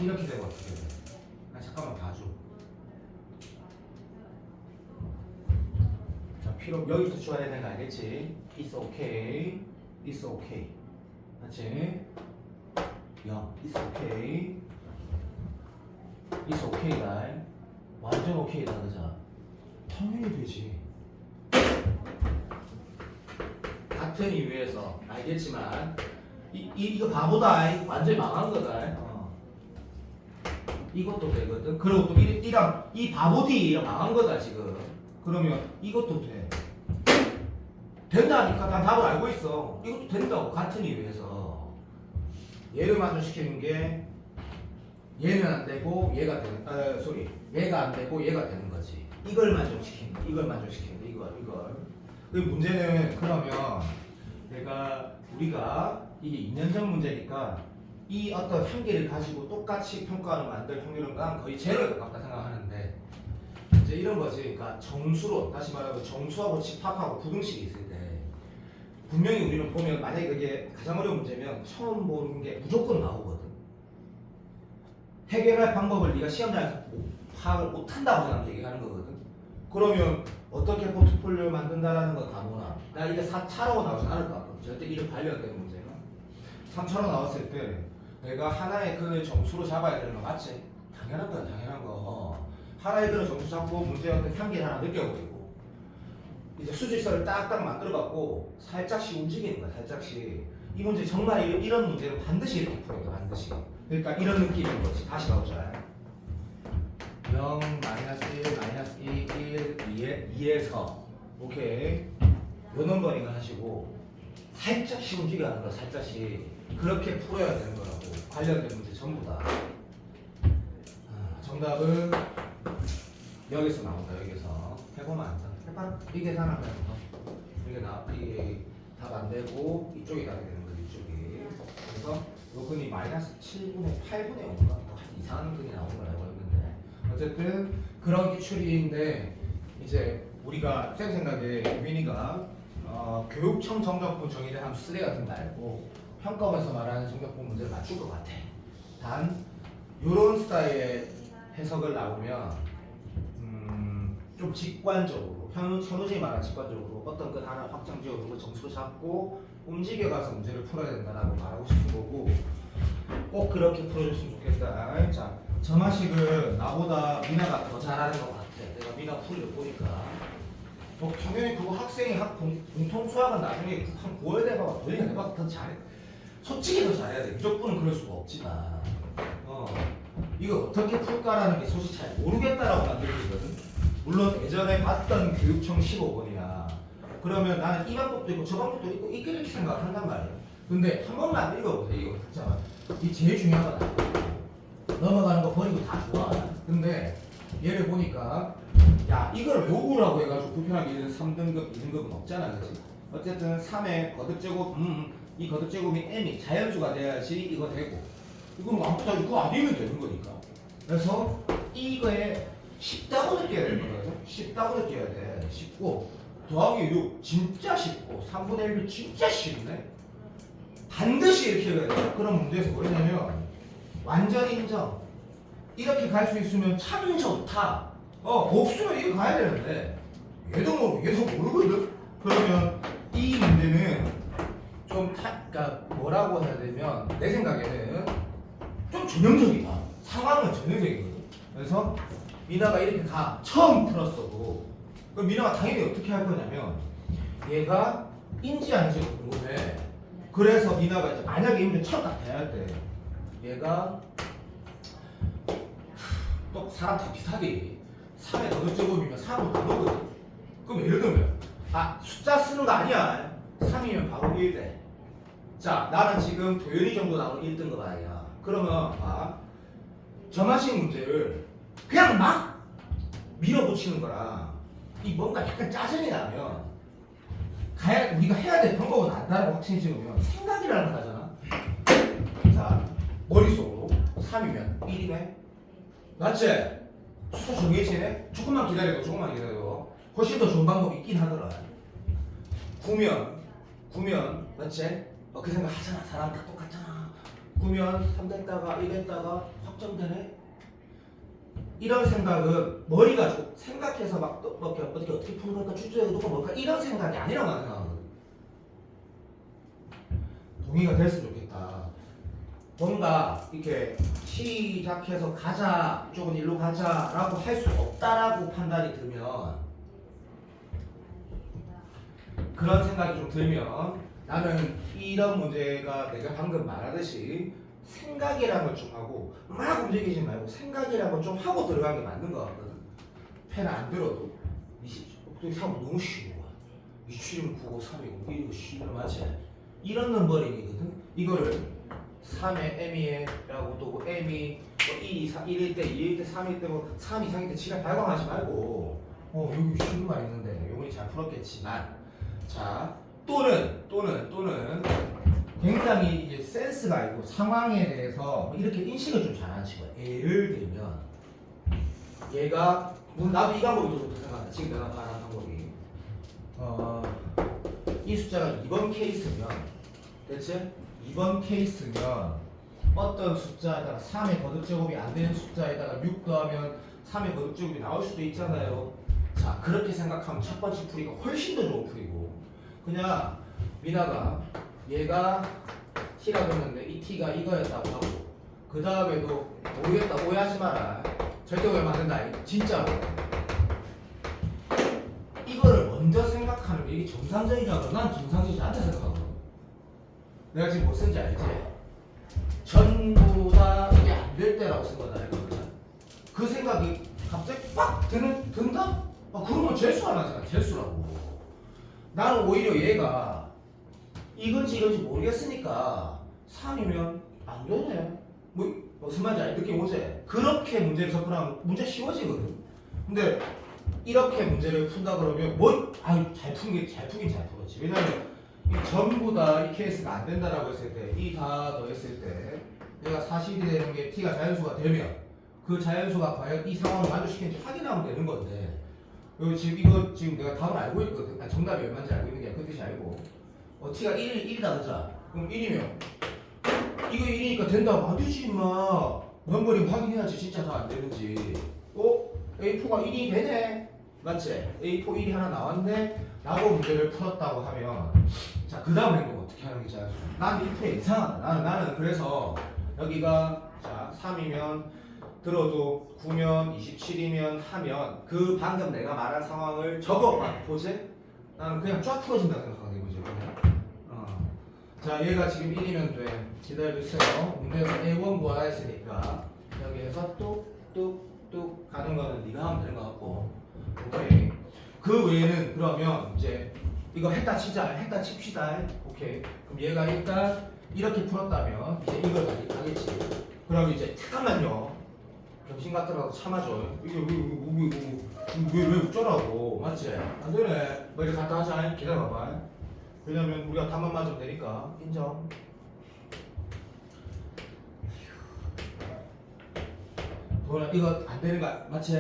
이렇게 되면 어떻게 돼? 잠깐만 봐줘. 자, 여기부터 줘야 되는 거 알겠지? It's okay. It's okay. 맞지? It's okay. It's okay다. 완전 okay다, 그죠? 당연히 되지. 같은 이유에서 알겠지만 이거 바보다. 완전히 망한 거다. 이것도 되거든. 그리고 또 이 바보디 망한 거다 지금. 그러면 이것도 돼. 된다니까. 난 답을 알고 있어. 이것도 된다고. 같은 이유에서 얘를 만족시키는 게 얘는 안 되고 얘가 되는. 얘가 안 되고 얘가 되는 거지. 이걸 만족시키는 거. 이걸 만족시키는 거. 이걸. 그 문제는 그러면 우리가 이게 2년 전 문제니까 이 어떤 한계를 가지고 똑같이 평가를 만들 확률은 난 거의 제로에 가깝다 생각하는데 이제 이런 거지. 그러니까 정수로 다시 말하면 정수하고 집합하고 부등식이 있을 때 분명히 우리는 보면 만약에 그게 가장 어려운 문제면 처음 보는 게 무조건 나오거든. 해결할 방법을 네가 시험장에서 파악을 못한다고 생각 얘기하는 거거든. 그러면 어떻게 포트폴리오 만든다라는 건 가보나. 나 이게 4차로 나오지 않을 것 같거든. 절대 이런 관련된 문제가 3차로 나왔을 때 내가 하나의 근을 정수로 잡아야 되는 거 맞지? 당연한 거야, 당연한 거. 하나의 근을 정수 잡고 문제의 어떤 향기를 하나 느껴버리고 이제 수직선을 딱딱 만들어갖고 살짝씩 움직이는 거야, 살짝씩. 이 문제 정말 이런 문제는 반드시 이렇게 풀어야 돼, 반드시. 그러니까 이런 느낌인 거지. 다시 가보자. 0, -1, -2, 1, 2에서 오케이. 요 넘버링을 하시고 살짝씩 움직여가는 거야, 살짝씩. 그렇게 풀어야 되는 거라고. 관련된 문제 전부 다. 정답은 여기서 나온다. 여기서 해보면 안다. 해봐. 이 계산하면 이게 답 안 되고 이쪽이 가게 되는 거지. 이쪽이. 그래서 요 근이 -7분의 8분의 5인가 뭐 이상한 근이 나온 거라고 했는데 어쨌든 그런 기출인데 이제 우리가 쌤 생각에 유민이가 교육청 정적분 정의를 한 쓰레 같은 거 알고 평가원에서 말하는 정적분 문제를 맞출 것 같아. 단 요런 스타일의 해석을 나오면 좀 직관적으로 현우진이 말한 직관적으로 어떤 것 하나 확정지어두고 점수를 잡고 움직여가서 문제를 풀어야 된다라고 말하고 싶은 거고 꼭 그렇게 풀어줬으면 좋겠다. 자, 점화식은 나보다 미나가 더 잘하는 것 같아. 내가 미나 풀이를 보니까 당연히 그거 학생이 공통 수학은 나중에 한 9월 돼봐봐. 너희가 내가 더 잘해. 솔직히 더 잘해야 돼. 무조건은 그럴 수가 없지만 이거 어떻게 풀까라는 게 솔직히 잘 모르겠다라고 난 느끼거든. 물론 예전에 봤던 교육청 15번이야. 그러면 나는 이 방법도 있고 저 방법도 있고 이렇게 생각을 한단 말이야. 근데 한 번만 읽어보세요. 이거 잠깐만. 이 제일 중요한 건 넘어가는 거 버리고 다 좋아. 근데 얘를 보니까 야 이걸 외우라고 해가지고 불편하게 3등급, 2등급은 없잖아. 그치? 어쨌든 3의 거듭제곱 이 거듭제곱이 m이 자연수가 돼야지 이거 되고 이건 뭐 아무것도 아니고 그거 아니면 되는 거니까. 그래서 이거에 쉽다고 느껴야 되는 거거든. 쉽다고 느껴야 돼. 쉽고 더하기 6 진짜 쉽고 3분의 1도 진짜 쉽네. 반드시 이렇게 해야 돼. 그런 문제에서 뭐냐면 완전 인정. 이렇게 갈 수 있으면 참 좋다. 없으면 이거 가야 되는데 얘도 모르거든. 그러면 이 문제는 좀 그러니까 뭐라고 해야 되면 내 생각에는 좀 전형적이다. 상황은 전형적이거든. 그래서 미나가 이렇게 처음 풀었어도 그럼 미나가 당연히 어떻게 할 거냐면 얘가 인지 아닌지가 궁금해. 그래서 미나가 이제 만약에 이 문제 처음 딱 대할 때 얘가 또 사람 다 비슷하게 3의 거듭제곱이면 3을 나누거든. 그럼 예를 들면 숫자 쓰는 거 아니야. 3이면 바로 1대. 자, 나는 지금 도연이 정도 나오는 1등급 아이야. 그러면 점화식 문제를 그냥 막 밀어붙이는 거라 이 뭔가 약간 짜증이 나면 우리가 해야 될 방법은 안다라고 확신이 지으면 생각이라는 거 하잖아. 자, 머릿속으로 3이면 1이네. 맞지? 숫자 정해지네? 조금만 기다려. 훨씬 더 좋은 방법이 있긴 하더라. 9면 맞지? 그 생각 하잖아. 사람 다 똑같잖아. 9면 3 됐다가 1 됐다가 확정되네? 이런 생각은 머리가 생각해서 막 어떻게 푸는 걸까? 주제가 누가 뭘까? 이런 생각이 아니라고 나는 생각하거든. 동의가 됐으면 좋겠다. 뭔가 이렇게 시작해서 가자, 이쪽은 일로 가자라고 할 수 없다라고 판단이 들면 그런 생각이 좀 들면 나는 이런 문제가 내가 방금 말하듯이 생각이라는 걸 좀 하고 막 움직이지 말고 생각이라는 걸 좀 하고 들어간 게 맞는 것 같거든. 펜 안 들어도 3 너무 쉬운 거야. 27이면 9고 3이고 1이고 11이면 맞지? 이런 넘버링이거든. 이거를 3에 M이라고 또 M이 뭐 1, 2, 3, 1일 때 2일 때 3일 때 뭐 3 이상일 때 지랄 발광하지 말고 여기 쉬운 말 있는데 요번이 잘 풀었겠지만 자 또는 굉장히 이제 센스가 있고 상황에 대해서 이렇게 인식을 좀 잘하는 친구야. 예를 들면 얘가 나도 이 방법이 더 좋다 생각한다. 지금 내가 말한 방법이 이 숫자가 2번 케이스면 대체 2번 케이스면 어떤 숫자에다가 3의 거듭제곱이 안 되는 숫자에다가 6 더하면 3의 거듭제곱이 나올 수도 있잖아요. 자 그렇게 생각하면 첫 번째 풀이가 훨씬 더 좋은 풀이고 그냥 미나가 얘가 t가 됐는데 이 t가 이거였다고 하고 그 다음에도 모르겠다 오해하지 마라. 절대 오해하면 안 된다. 진짜로 이거를 먼저 생각하는 게 이게 정상적이냐고. 난 정상적이지 않다 생각하거든. 내가 지금 뭐 쓴지 알지? 전부 다 이게 안 될 때라고 쓴 거다 이거거든. 그 생각이 갑자기 빡 든다? 그러면 재수하나 생각. 재수라고. 나는 오히려 얘가 이건지 모르겠으니까 3이면 안 되네. 뭐 무슨 말인지 알지? 느낌 오지? 그렇게 문제를 접근하면 문제 쉬워지거든. 근데 이렇게 문제를 푼다 그러면 잘 풀긴 잘 풀었지. 왜냐면 이 전부 다 이 케이스가 안 된다라고 했을 때 이 다 더했을 때 얘가 사실이 되는 게 t가 자연수가 되면 그 자연수가 과연 이 상황을 만족시키는지 확인하면 되는 건데 여기 지금 내가 답을 알고 있거든. 정답이 얼마인지 알고 있는 게 그 뜻이 알고 t가 1이다 그자. 그럼 1이면 이거 1이니까 된다고 안 되지 임마. 넘버링 확인해야지 진짜 다 안 되는지. A4가 1이 되네. 맞지? A4 1이 하나 나왔네. 라고 문제를 풀었다고 하면 자 그 다음 행동 어떻게 하는 게 잘? 난 1% 이상하다. 나는 그래서 여기가 자 3이면 들어도 9면 27이면 하면 그 방금 내가 말한 상황을 적어봐 보지? 나는 그냥 쫙 풀어진다 생각하거든 이거지 그냥. 자 얘가 지금 1이면 돼. 기다려주세요. 문제에서 A1 구하라 했으니까 여기에서 뚝뚝뚝 가는 거는 네가 하면 되는 것 같고 오케이. 그 외에는 그러면 이제 이거 했다 칩시다. 오케이. 그럼 얘가 일단 이렇게 풀었다면 이제 이걸 가겠지. 그럼 이제 잠깐만요. 병신 같더라도 참아줘. 이게 왜 웃더라고. 맞지? 안 되네. 뭐 이렇게 갔다 하자. 기다려봐봐. 왜냐면 우리가 답만 맞으면 되니까. 인정. 도현아 이거 안 되는 거 맞지?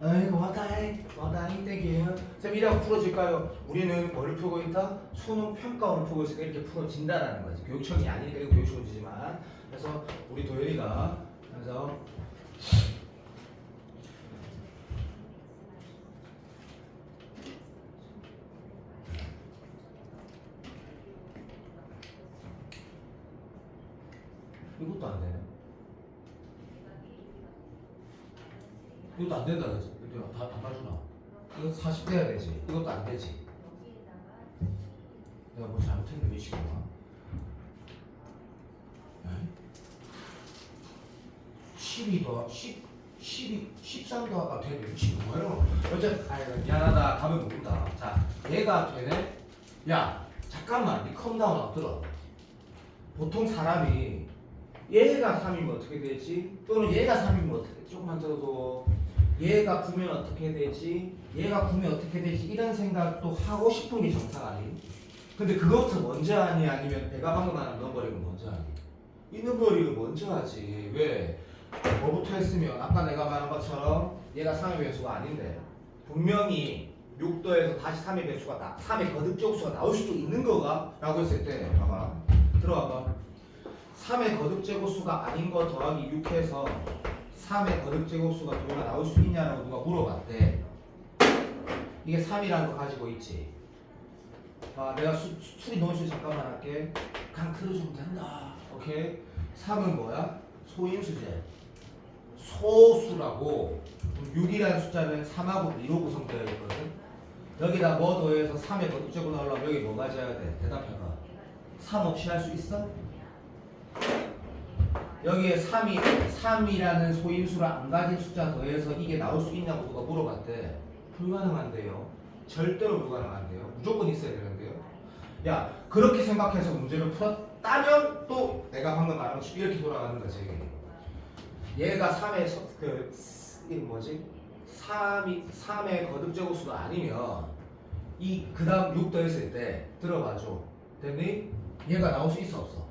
아이고 와다잉 땡큐. 쌤 이라고 풀어질까요? 우리는 뭐를 풀고 있다? 수능 평가원을 풀고 있으니까 이렇게 풀어진다라는 거지. 교육청이 아니니까 이거 교육청이지만 그래서 우리 도현이가 그래서 이것도 안 되네. 이것도 안 된다 그지? 이거 다안 맞추나? 이거 40 돼야 되지. 이것도 안 되지. 내가 뭐 잘못했는데 왜 지금 와? 12 더 13 더가 되네. 지금 뭐예요? 어쨌든 미안하다. 답을 모른다. 자 얘가 되네. 야 잠깐만 니 컴다운 엎드려. 보통 사람이 얘가 3이면 어떻게 되지? 또는 얘가 3이면 어떻게 되지? 조금만 들어도 얘가 9면 어떻게 되지? 얘가 9면 어떻게 되지? 이런 생각도 하고 싶은 게 정상 아니? 근데 그것부터 먼저 하니 아니면 배가 방금 하는 넘버링을 먼저 하니? 이 넘버링을 먼저 하지. 왜? 뭐부터 했으면 아까 내가 말한 것처럼 얘가 3의 배수가 아닌데 분명히 6도에서 다시 3의 배수가 3의 거듭제곱수가 나올 수도 있는 거가? 라고 했을 때 봐봐. 들어와봐. 3의 거듭제곱수가 아닌 거 더하기 6해서 3의 거듭제곱수가 도현아 나올 수 있냐라고 누가 물어봤대. 이게 3이라는 거 가지고 있지. 내가 수리 논술 잠깐만 할게. 그냥 들어주면 된다. 오케이. 3은 뭐야? 소인수제. 소수라고. 6이라는 숫자는 3하고 2로 구성되어 있거든. 여기다 뭐 더해서 3에 거듭적으로 나오려면 여기 뭐 가져야 돼? 대답해봐. 3 없이 할 수 있어? 여기에 3이라는 소인수를 안 가진 숫자 더해서 이게 나올 수 있냐고 누가 물어봤대. 불가능한데요. 절대로 불가능한데요. 무조건 있어야 되는데요. 야, 그렇게 생각해서 문제를 풀었다면 또 내가 방금 말한 것처럼 이렇게 돌아가는 거지. 얘가 3의 이게 뭐지? 3의 거듭제곱 수가 아니면 그 다음 6 더했을 때 들어봐줘. 됐니? 얘가 나올 수 있어 없어?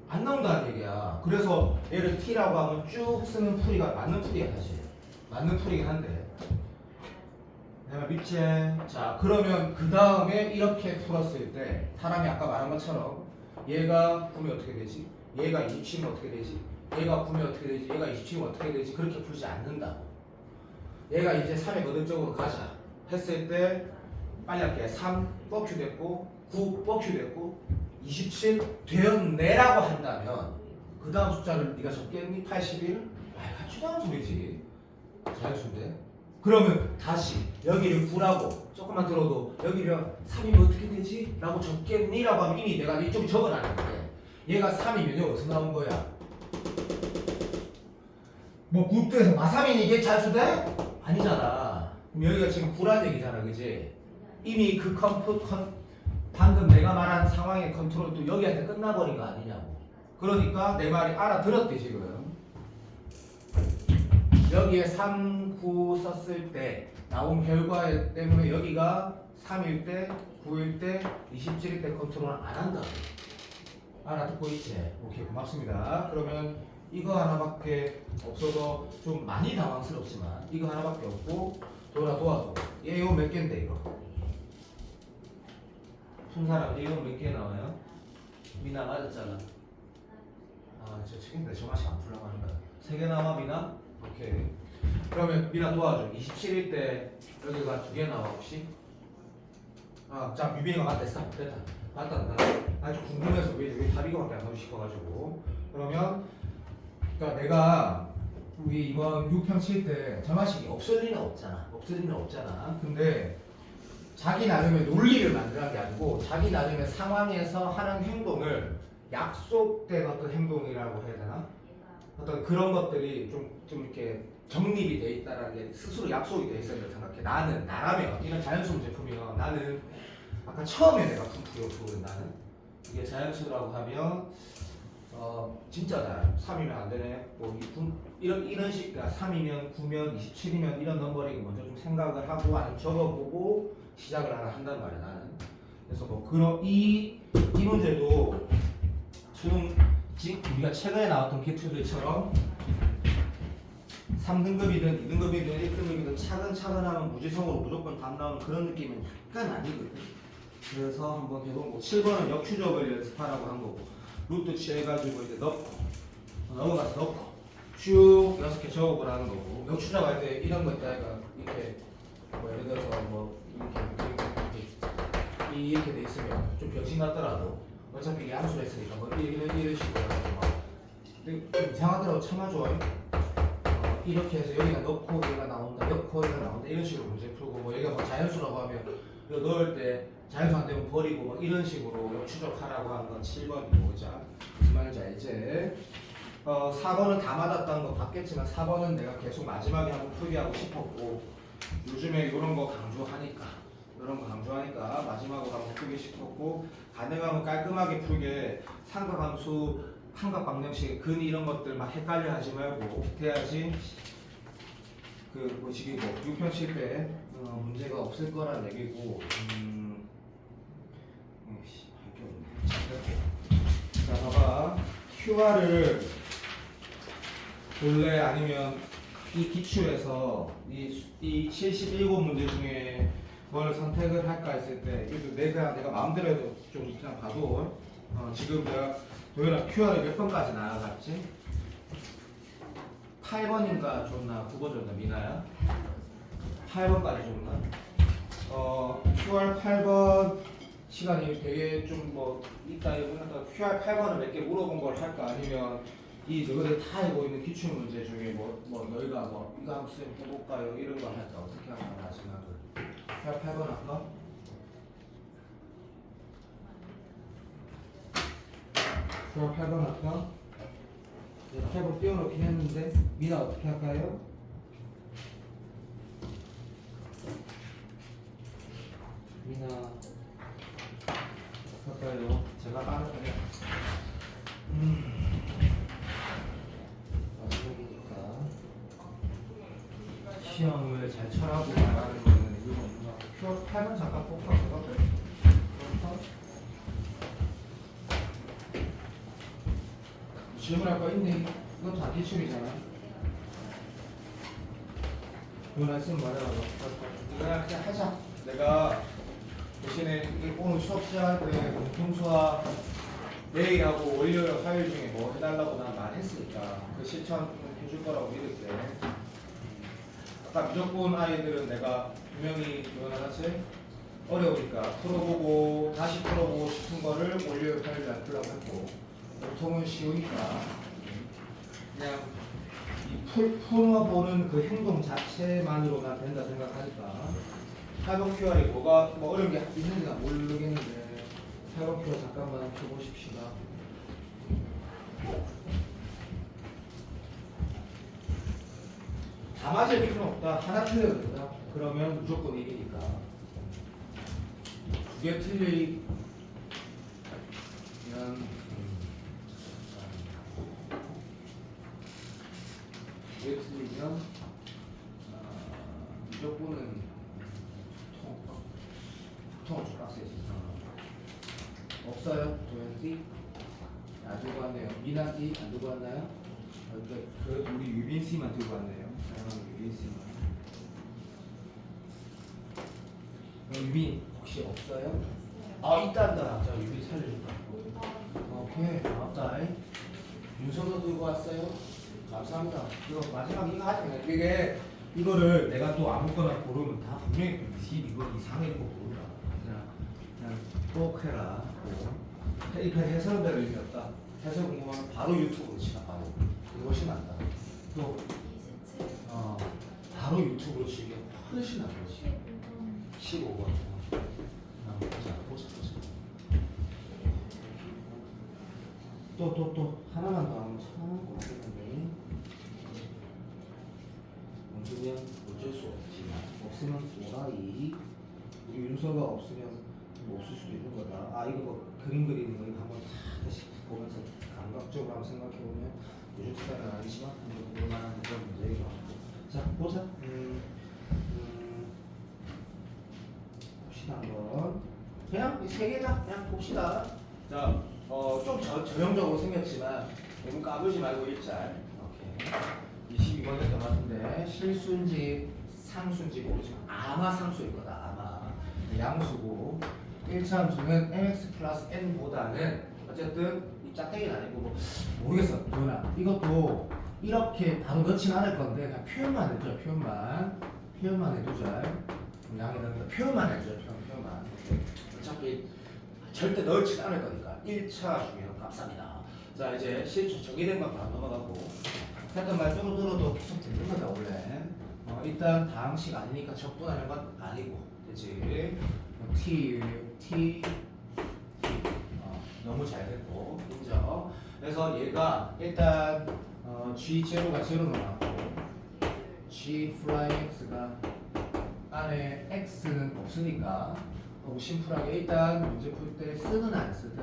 안 나온다는 얘기야. 그래서 얘를 t라고 하면 쭉 쓰는 풀이가 맞는 풀이야 사실. 맞는 풀이긴 한데 내가 믿지? 자 그러면 그 다음에 이렇게 풀었을 때 사람이 아까 말한 것처럼 얘가 9면 어떻게 되지? 얘가 27면 어떻게 되지? 얘가 9면 어떻게 되지? 얘가 27면 어떻게 되지? 그렇게 풀지 않는다고. 얘가 이제 3의 거듭적으로 가자 했을 때 빨리 할게. 3 뻑큐 됐고 9 뻑큐 됐고 27 되었네라고 한다면 그 다음 숫자를 네가 적겠니? 81? 아, 같지도 않은 소리지. 자연수인데. 그러면 다시 여기를 9라고 조금만 들어도 여기를 3이면 어떻게 되지? 라고 적겠니? 라고 하면 이미 내가 이쪽에 적어놨는데 얘가 3이면 여기 어디서 나온 거야? 뭐 9도에서 마삼이니 이게 자연수돼? 아니잖아. 그럼 여기가 지금 9란 얘기잖아, 그지? 이미 그 방금 내가 말한 상황의 컨트롤도 여기한테 끝나버린 거 아니냐고. 그러니까 내 말이 알아들었대 지금. 여기에 3, 9 썼을 때 나온 결과 때문에 여기가 3일 때, 9일 때, 27일 때 컨트롤 안 한다. 알아듣고 있지? 오케이, 고맙습니다. 그러면 이거 하나밖에 없어서 좀 많이 당황스럽지만 이거 하나밖에 없고 도와줘. 얘 이거 몇 개인데 이거? 푼 사람 이거 몇 개 나와요? 미나 맞았잖아. 아, 저 책인데 저 맛이 안 풀려고 하는 거야. 3개 나와 미나? 오케이. 그러면 미나 도와줘. 27일 때 여기가 2개 나와 혹시? 아, 자 뮤빈이가 맞댔어. 됐다. 맞다. 나 아주 궁금해서 왜 답이거밖에 안 나오고 싶어가지고. 그러면 그러니까 내가 우리 이번 6편 칠 때 저마식이 없을 리는 없잖아. 없을 리는 없잖아. 근데 자기 나름의 논리를 만들어낸 게 아니고 자기 나름의 상황에서 하는 행동을 약속된 어떤 행동이라고 해야 되나? 어떤 그런 것들이 좀 이렇게 정립이 돼 있다라는 게 스스로 약속이 돼 있어야 생각해. 나라면 이런 자연수 제품이면 나는 아까 처음에 내가 푼 나는 이게 자연수라고 하면 진짜다. 3이면 안 되네. 뭐 이런 식, 그러니까 3이면 9면 27이면 이런 넘버링 먼저 좀 생각을 하고 아니면 적어보고 시작을 하나 한단 말이야 나는. 그래서 뭐 그런 이 문제도 수능 우리가 최근에 나왔던 기출들처럼 3등급이든 2등급이든 1등급이든 차근차근 하면 무지성으로 무조건 답 나오는 그런 느낌은 약간 아니거든. 그래서 한번 해본 거. 7번은 역추적을 연습하라고 한 거고 루트 취해가지고 이제 넘어가서 넣고 쭉 6개 적어보라는 거고 역추적 할 때 이런 거 있다니까 이렇게 뭐 예를 들어서 뭐 이렇게 돼 있으면 좀 병신 같더라도 어차피 이게 함수가 있으니까 뭐 이런 식으로 해가지고 막 좀 이상하더라도 참아줘. 이렇게 해서 여기다 넣고 얘가 나온다, 넣고 얘가 나온다 이런 식으로 문제 풀고 뭐 얘가 뭐 자연수라고 하면 이거 넣을 때 자연수 안 되면 버리고 뭐 이런 식으로 역추적하라고 하는 건 7번이고 자 무슨 말인지 알지? 4번은 다 맞았다는 거 봤겠지만 4번은 내가 계속 마지막에 한번 풀게 하고 싶었고 요즘에 이런 거 강조하니까 마지막으로 한번 풀게 싶었고 가능하면 깔끔하게 풀게 삼각함수 삼각방정식 근 이런 것들 막 헷갈려 하지 말고 해야지 그 뭐지 뭐 6편 칠 때 문제가 없을 거란 얘기고 자 봐봐 QR을 볼래 아니면 이 기출에서 이 77문제 중에 뭘 선택을 할까 했을 때 이것도 내가 마음대로 해도 좀 그냥 봐도 지금 내가 도현아 QR이 몇 번까지 나아갔지? 8번인가 줬나 9번 줬나 미나야? 8번까지 줬나? QR 8번 시간이 되게 좀 뭐 있다 이러면 QR 8번을 몇 개 물어본 걸 할까 아니면 이 너희들 다 알고 있는 기출 문제 중에 뭐 너희가 뭐 이거 한번 쌤 해볼까요? 이런 거 할까 어떻게 할까 마지막을 표 8번 할까? 표 8번 할까? 8번 띄워놓긴 했는데 미나 어떻게 할까요? 미나 어떻게 할까요? 제가 빠르게 마지막이니까 시험을 잘 쳐라고 말하는 거는 이유가 없는 것 같고 표 8번 잠깐 볼까? 질문할 거 있니? 이건 다 기출이잖아. 이거 말씀 말해봐. 이거 그냥 하자. 내가 대신에 오늘 수업 시작할 때 공통수학 내일하고 월요일, 화요일 중에 뭐 해달라고 난 말했으니까 그 실천 해줄 거라고 믿을게. 아까 무조건 아이들은 내가 분명히 표현하지 어려우니까 풀어보고 다시 풀어보고 싶은 거를 월요일, 화요일 날 풀라고 했고 보통은 쉬우니까 그냥 이 풀어보는 그 행동 자체만으로나 된다 생각하니까 8번 QR이 뭐가 뭐 어려운 게 있는지 난 모르겠는데 8번 QR 잠깐만 펴보십시다. 다 맞을 필요는 없다. 하나 틀려도 된다. 그러면 무조건 1이니까 두 개 틀리면 두 개 틀리면 무조건은 보통은 좀 빡세지. 없어요? 도현씨? 안 들고 왔네요. 미나씨 안 들고 왔나요? 그 우리 유빈씨만 들고 왔네요. 사랑하는 유빈씨만. 유빈 혹시 없어요? 아 있단다. 자 유빈 살려줄까? 오케이 고맙다. 윤서도 들고 왔어요? 감사합니다. 이거 마지막 이거 하자. 이게 이거를 내가 또 아무거나 고르면 다 분명히 이거 이상한 거 고르라. 그냥 꼭 해라. 이렇게 해설대로 읽었다. 해설 공부하면 바로 유튜브로 치나 바로. 그것이 낫다. 또 바로 유튜브로 치는 게 훨씬 낫지. 15번. 보자. 또 하나만 더 하면 참 고맙겠는데. 없으면 어쩔 수 없지만 없으면 오라이. 우리 윤서가 없으면 뭐 없을 수도 있는 거다. 아 이거 뭐 그림 그리는 거 이거 한번 다시 보면서 감각적으로 한번 생각해 보면 요즘 스타일은 아니지만 한번 볼만한 그런 문제인 것 같고. 자 보자. 봅시다 한번. 그냥 이 세 개다. 그냥 봅시다. 자 좀 전형적으로 생겼지만 너무 까불지 말고 일잘. 오케이. 22번이었던 것 같은데 실수인지 상수인지 모르지만 아마 상수일 거다. 아마 양수고 1차 함수는 mx 플러스 n보다는 어쨌든 이 짝대기는 아니고 뭐 모르겠어. 도현아 이것도 이렇게 바로 넣진 않을 건데 그냥 표현만 해줘. 표현만 해두자. 양에다가 표현만 해줘. 표현만. 어차피 절대 넣지는 않을 거니까 1차 중요한 값입니다. 자 이제 실수 정의된 거 바로 넘어가고 했던 말 좀 들어도 계속 듣는 거다 원래. 일단 다항식 아니니까 적분하는 건 아니고, 그렇지? T 너무 잘 됐고 인정. 그래서 얘가 일단 G0가 0 나왔고 G 플라이 X가 안에 X는 없으니까 심플하게 일단 문제 풀 때 쓰든 안 쓰든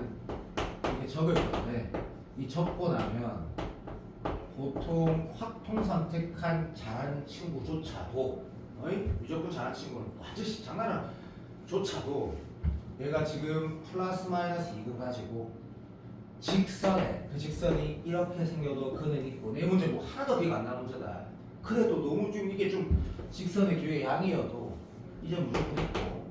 이렇게 적을 건데 이 적고 나면 보통 확통 선택한 잘하는 친구조차도 무조건 잘하는 친구는 완전 장난은 조차도 얘가 지금 플러스 마이너스 2근 가지고 직선에 그 직선이 이렇게 생겨도 그는 있고 내 문제 뭐 하나도 비가 안 나는 문제다. 그래도 너무 좀 이게 좀 직선의 뒤에 양이어도 이제 무조건 있고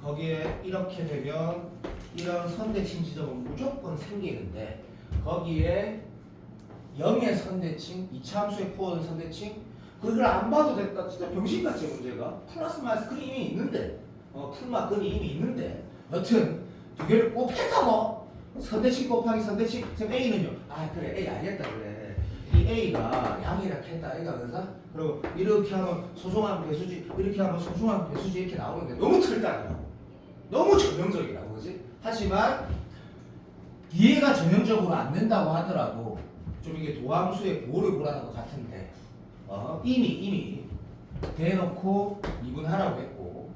거기에 이렇게 되면 이런 선대칭 지점은 무조건 생기는데 거기에 0의 선대칭, 2차 함수의 코어는 선대칭 그걸 안 봐도 됐다. 진짜 병신같이 문제가 플러스 마이너스 그림이 이미 있는데 풀마 그림이 이미 있는데 여튼 두 개를 곱했다고 선대칭 곱하기 선대칭 그럼 A는요? 아 그래 A 알겠다 그래 이 이 A가 양이라 했다 A가 그래서 그리고 이렇게 하면 소중한 배수지 이렇게 하면 소중한 배수지 이렇게 나오는데 너무 틀다니라고 너무 전형적이라고 그지? 하지만 뒤에가 전형적으로 안 된다고 하더라도 좀 이게 도함수의 보호를 보라는 것 같은데 이미 대놓고 미분하라고 했고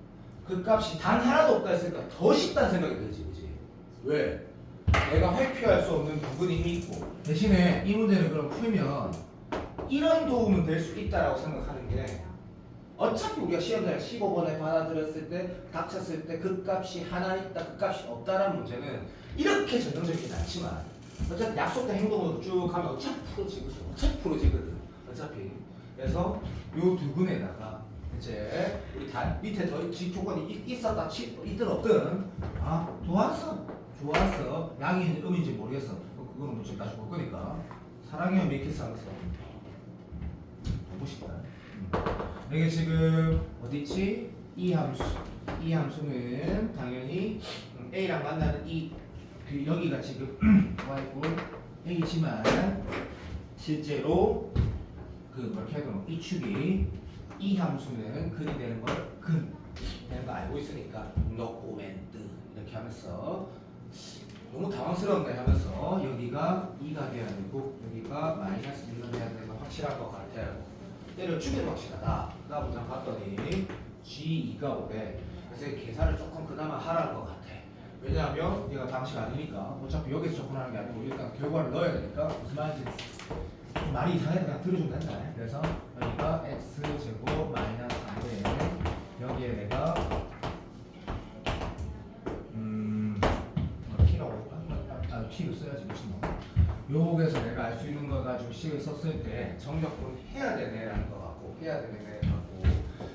그 값이 단 하나도 없다 했으니까 더 쉽다는 생각이 들지 그지? 왜? 내가 회피할 수 없는 부분이 있고 대신에 이 문제는 그럼 풀면 이런 도움은 될 수 있다라고 생각하는 게 어차피 우리가 시험장에 15번에 받아들였을 때 닥쳤을 때 그 값이 하나 있다 그 값이 없다라는 문제는 이렇게 전형적이진 않지만 어차피 약속된 행동으로 쭉 가면 어차피 풀어지거든 어차피 그래서 요 두 분에다가 이제 우리 다 밑에 더 조건이 있었다 있든 없든 좋았어 양인지 음인지 모르겠어 그거는 지금 다시 볼 거니까 사랑해요 미키스 하면서 보고 싶다 이게 지금 어디있지? 이 함수는 당연히 A랑 만나는 그 여기가 지금 Y고 A지만 실제로 그 뭐렇게 하면 이 축이 이 함수는 근이 되는 걸 되는 거 알고 있으니까 노코멘트 이렇게 하면서 너무 당황스럽네 하면서 여기가 2가 돼야 되고 여기가 마이너스 1가 돼야 되는 건 확실할 것 같아요. 때려주기도 확실하다. 그 다음 문장 봤더니 G2가 오래. 그래서 계산을 조금 그나마 하라는 것 같아. 왜냐하면 얘가 당시가 아니니까 어차피 여기서 접근하는 게 아니고 일단 결과를 넣어야 되니까 무슨 말인지 좀 말이 이상해도 그냥 들어주면 된다. 그래서 여기가 x제곱 마이너스 3대 여기에 내가 t라고 할까? t를 써야지 무슨 뭐 요거에서 내가 알 수 있는 거 가지고 식을 썼을 때 정적분 해야 되네라는 거 같고 해야 되네 같고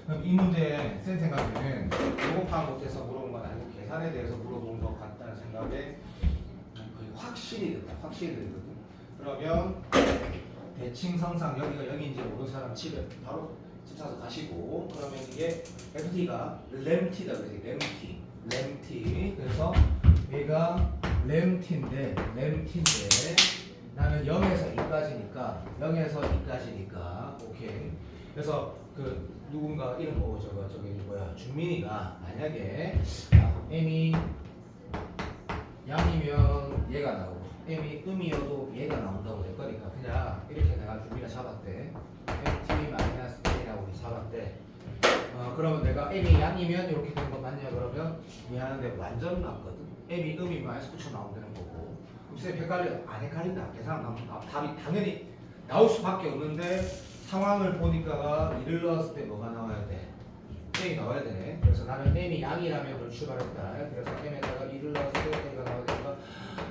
그럼 이 문제 센 생각에는 요거 파악 못해서 물어본 건 아니고 계산에 대해서 물어본 것 같다는 생각에 거의 확실히 되거든. 그러면 대칭성상 여기가 0인지 모르는 사람 집에 바로 집 사서 가시고 그러면 이게 FT가 램T다 그러지 램T 그래서 얘가 램T인데 나는 0에서 2까지니까 오케이 그래서 그 누군가 이름 저기 뭐야 준민이가 만약에 M이 양이면 얘가 나오고 M이 음이어도 얘가 나온다고 될 거니까 그냥 이렇게 내가 준비가 잡았대 MT-A라고 잡았대 그러면 내가 M이 양이면 이렇게 된 거 맞냐 그러면 미안한데 완전 맞거든 M이 음이면 마이너스 9천 나온다는 거고 그럼 쌤 헷갈려 안 헷갈린다 계산 나오면 답이 당연히 나올 수밖에 없는데 상황을 보니까 이를 넣었을 때 뭐가 나와야 돼? M이 나와야 되네 그래서 나는 M이 양이라면 출발했다 그래서 M에다가 2를 넣었을 때 A가 나와야 되니까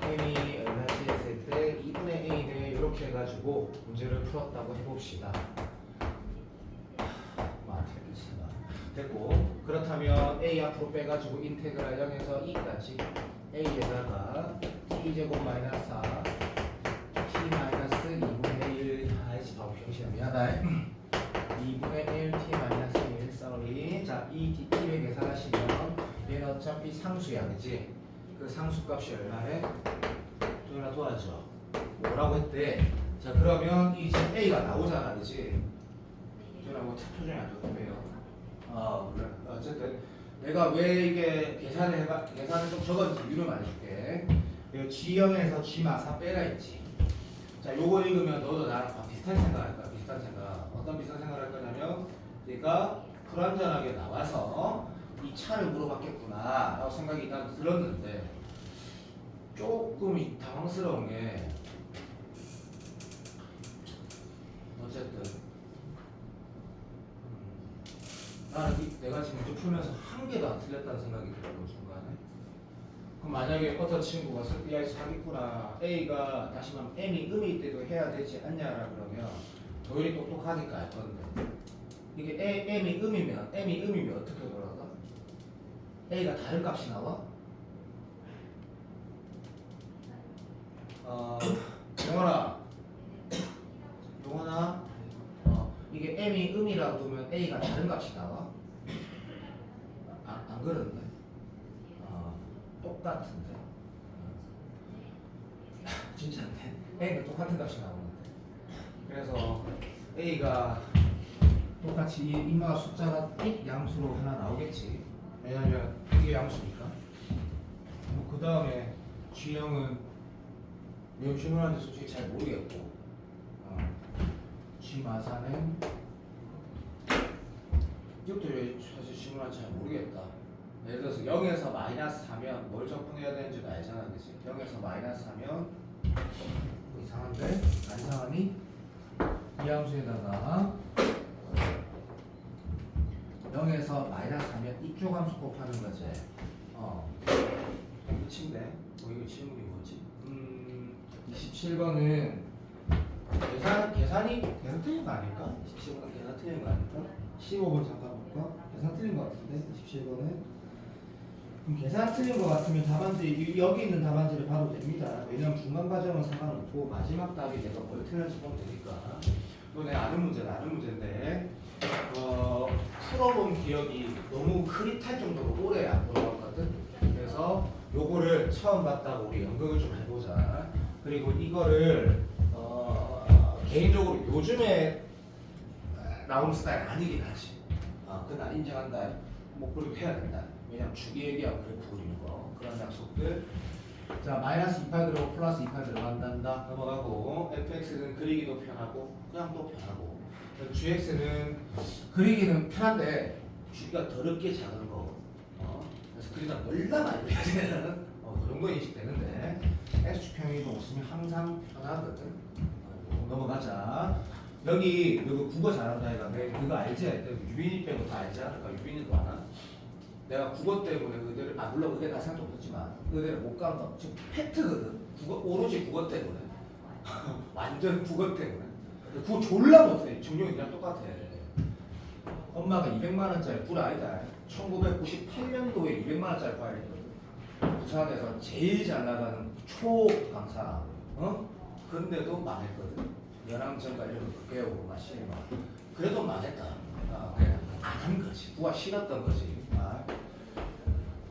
M이 얼마지 했을 때 2분의 A네 이렇게 해가지고 문제를 풀었다고 해봅시다 됐고 그렇다면 A 앞으로 빼가지고 인테그랄 0에서 2까지 A에다가 T제곱 마이너스 4 T 마이너스 2분의 1 아이씨 바보 병신아 미안하다 2분의 1 T 마이너스 1 쏘리 자이 T를 계산하시면 얘는 어차피 상수야 그치? 그 상수값이 얼마래? 조연아 도와줘 뭐라고 했대? 자 그러면 이 지금 A가 나오잖아 그치? 조연아 뭐 표정이 안 좋다며요 그래. 어쨌든 내가 왜 이게 계산을 좀 적었는지 이유를 말해줄게. G0에서 G마사 빼라 했지. 자, 요거 읽으면 너도 나랑 비슷한 생각할 거야. 비슷한 생각. 어떤 비슷한 생각을 할 거냐면 내가 불완전하게 나와서 이 차를 물어봤겠구나 라고 생각이 난 들었는데 조금 당황스러운 게 어쨌든 나는 내가 지금 문제 풀면서 한 개도 안 틀렸다는 생각이 들어요 순간에. 그럼 만약에 어떤 친구가 야 사기꾼아 A가 다시 말하면 M이 음일 때도 해야 되지 않냐라 그러면 도현이 똑똑하니까 알 건데 이게 M이 음이면 어떻게 돌아가? A가 다른 값이 나와? 용원아 이게 M이 음이라고 두면 A가 다른 값이 나와? 안 그러는데? 똑같은데? 진짜인데? A가 똑같은 값이 나오는데 그래서 A가 똑같이 이 인마가 숫자가 띡 양수로 하나 나오겠지. 왜냐면 이게 양수니까. 그 다음에 G형은 몇 질문하는지 솔직히 잘 모르겠고, G 마사는 이것도 왜 사실 질문하는지 잘 모르겠다. 예를 들어서 0에서 마이너스 하면 뭘 적분해야 되는지도 알잖아, 그치? 0에서 마이너스 하면 이상한데? 안 이상하니? 이 함수에다가 0에서 마이너스 하면 이쪽 함수 곱하는 거지. 끝인데? 이거 질문이 뭐지? 27번은 계산 틀린 거 아닐까? 27번은 계산 틀린 거 아닐까? 15번 잠깐 볼까? 계산 틀린 거 같은데? 27번은 계산 틀린 거 같으면 답안지 여기 있는 답안지를 봐도 됩니다. 왜냐면 중간 과정은 상관없고 마지막 답이 내가 뭘 틀렸는지 보면 되니까. 이거 내가 아는 문제인데 풀어본 기억이 너무 흐릿할 정도로 오래 안 풀어봤거든. 그래서 요거를 처음 봤다고 우리 연극을 좀 해보자. 그리고 이거를 개인적으로 요즘에 나오는 스타일 아니긴 하지. 그건 인정한다. 뭐 그렇게 해야 된다. 왜냐면 주기 얘기하고 그래프 그리는 거 그런 약속들. 자 마이너스 28 들어가고 플러스 28 들어간단다 넘어가고 fx는 그리기도 편하고 그냥 또 편하고 gx는 그리기는 편한데 주기가 더럽게 작은 거. 그래서 그리다 얼마나 많이 해야 되는 그 정도 인식되는데 x축평이도 없으면 항상 편하거든. 넘어가자. 여기 너 국어 잘한다 해가 그거 알지? 유빈이 빼고 다 알지 않을까? 유빈이도 아나? 내가 국어 때문에 그대를 물론 그게 다 생각 없었지만 그대를 못 가는 건 지금 팩트거든. 오로지 국어 때문에 완전 국어 때문에 국어 졸라 못해. 정용이랑 똑같아. 엄마가 200만 원짜리 꿀 아니다. 1998년도에 200만 원짜리 과일 했거든. 부산에서 제일 잘 나가는 초 강사. 근데도 망했거든. 연암전가 이런 거 배우고 마시는 거. 그래도 망했다. 그냥 안 한 거지. 구가 싫었던 거지.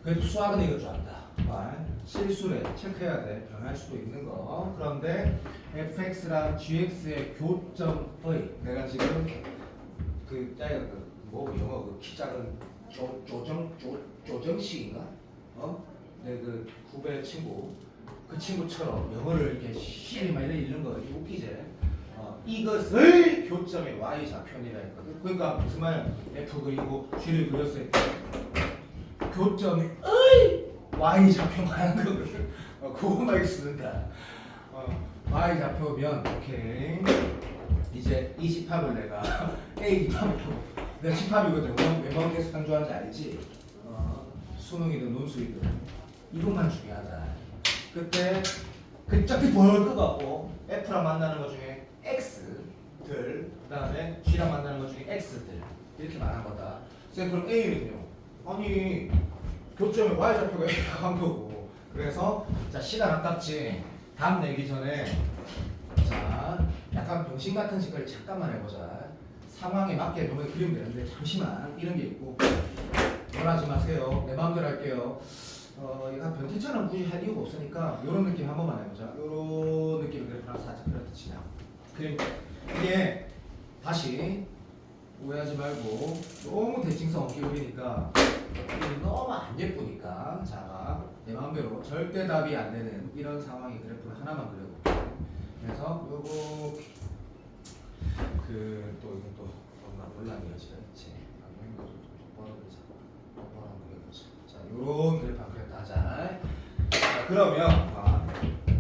그래도 수학은 이거 줄 안다. 실수래 체크해야 돼. 변할 수도 있는 거. 그런데 fx랑 gx의 교점의 내가 지금 그 짜이가 영어 그 키 작은 조정식인가? 내 그 후배 친구 그 친구처럼 영어를 이렇게 시리 막 읽는 거 이렇게 웃기지? 이것을 교점의 y좌편이라 했거든. 그러니까 무슨 말 f 그리고 g를 그렸을 때 교점의 y좌표 말하는 거거든. 그거만 쓰는다. y좌표면 오케이. 이제 이 집합을 내가 a 집합이라고. 내가 집합이거든. 몇 개수 강조하는지 알지? 수능이든 논술이든 이것만 중요하다. 그때 그 짝이 벌 끄갖고 f랑 만나는 것 중에 x들, 그 다음에 g랑 만나는 것 중에 x들 이렇게 말한 거다. 쌤 그럼 a는요? 아니 교점에 y좌표가 a라고 한 거고. 그래서 자 시간 아깝지? 답 내기 전에 자 약간 병신 같은 색깔을 잠깐만 해보자. 상황에 맞게 너무 그리면 되는데 잠시만 이런 게 있고 원하지 마세요. 내 마음대로 할게요. 얘가 변태처럼 굳이 할 이유가 없으니까 이런 느낌 한 번만 해보자. 이런 느낌 그래프랑 살짝 그렇게 치냐. 그림 이게 다시 오해하지 말고 너무 대칭성 없게 그리니까 너무 안 예쁘니까 자 내 마음대로 절대 답이 안 되는 이런 상황의 그래프를 하나만 그려볼게. 그래서 요거 또 이거 또 너무나 논란이어지죠. 똑바로 그리자. 똑바로 한번 그려보자. 자 요런 그래프 한 그래프 하자. 자 그러면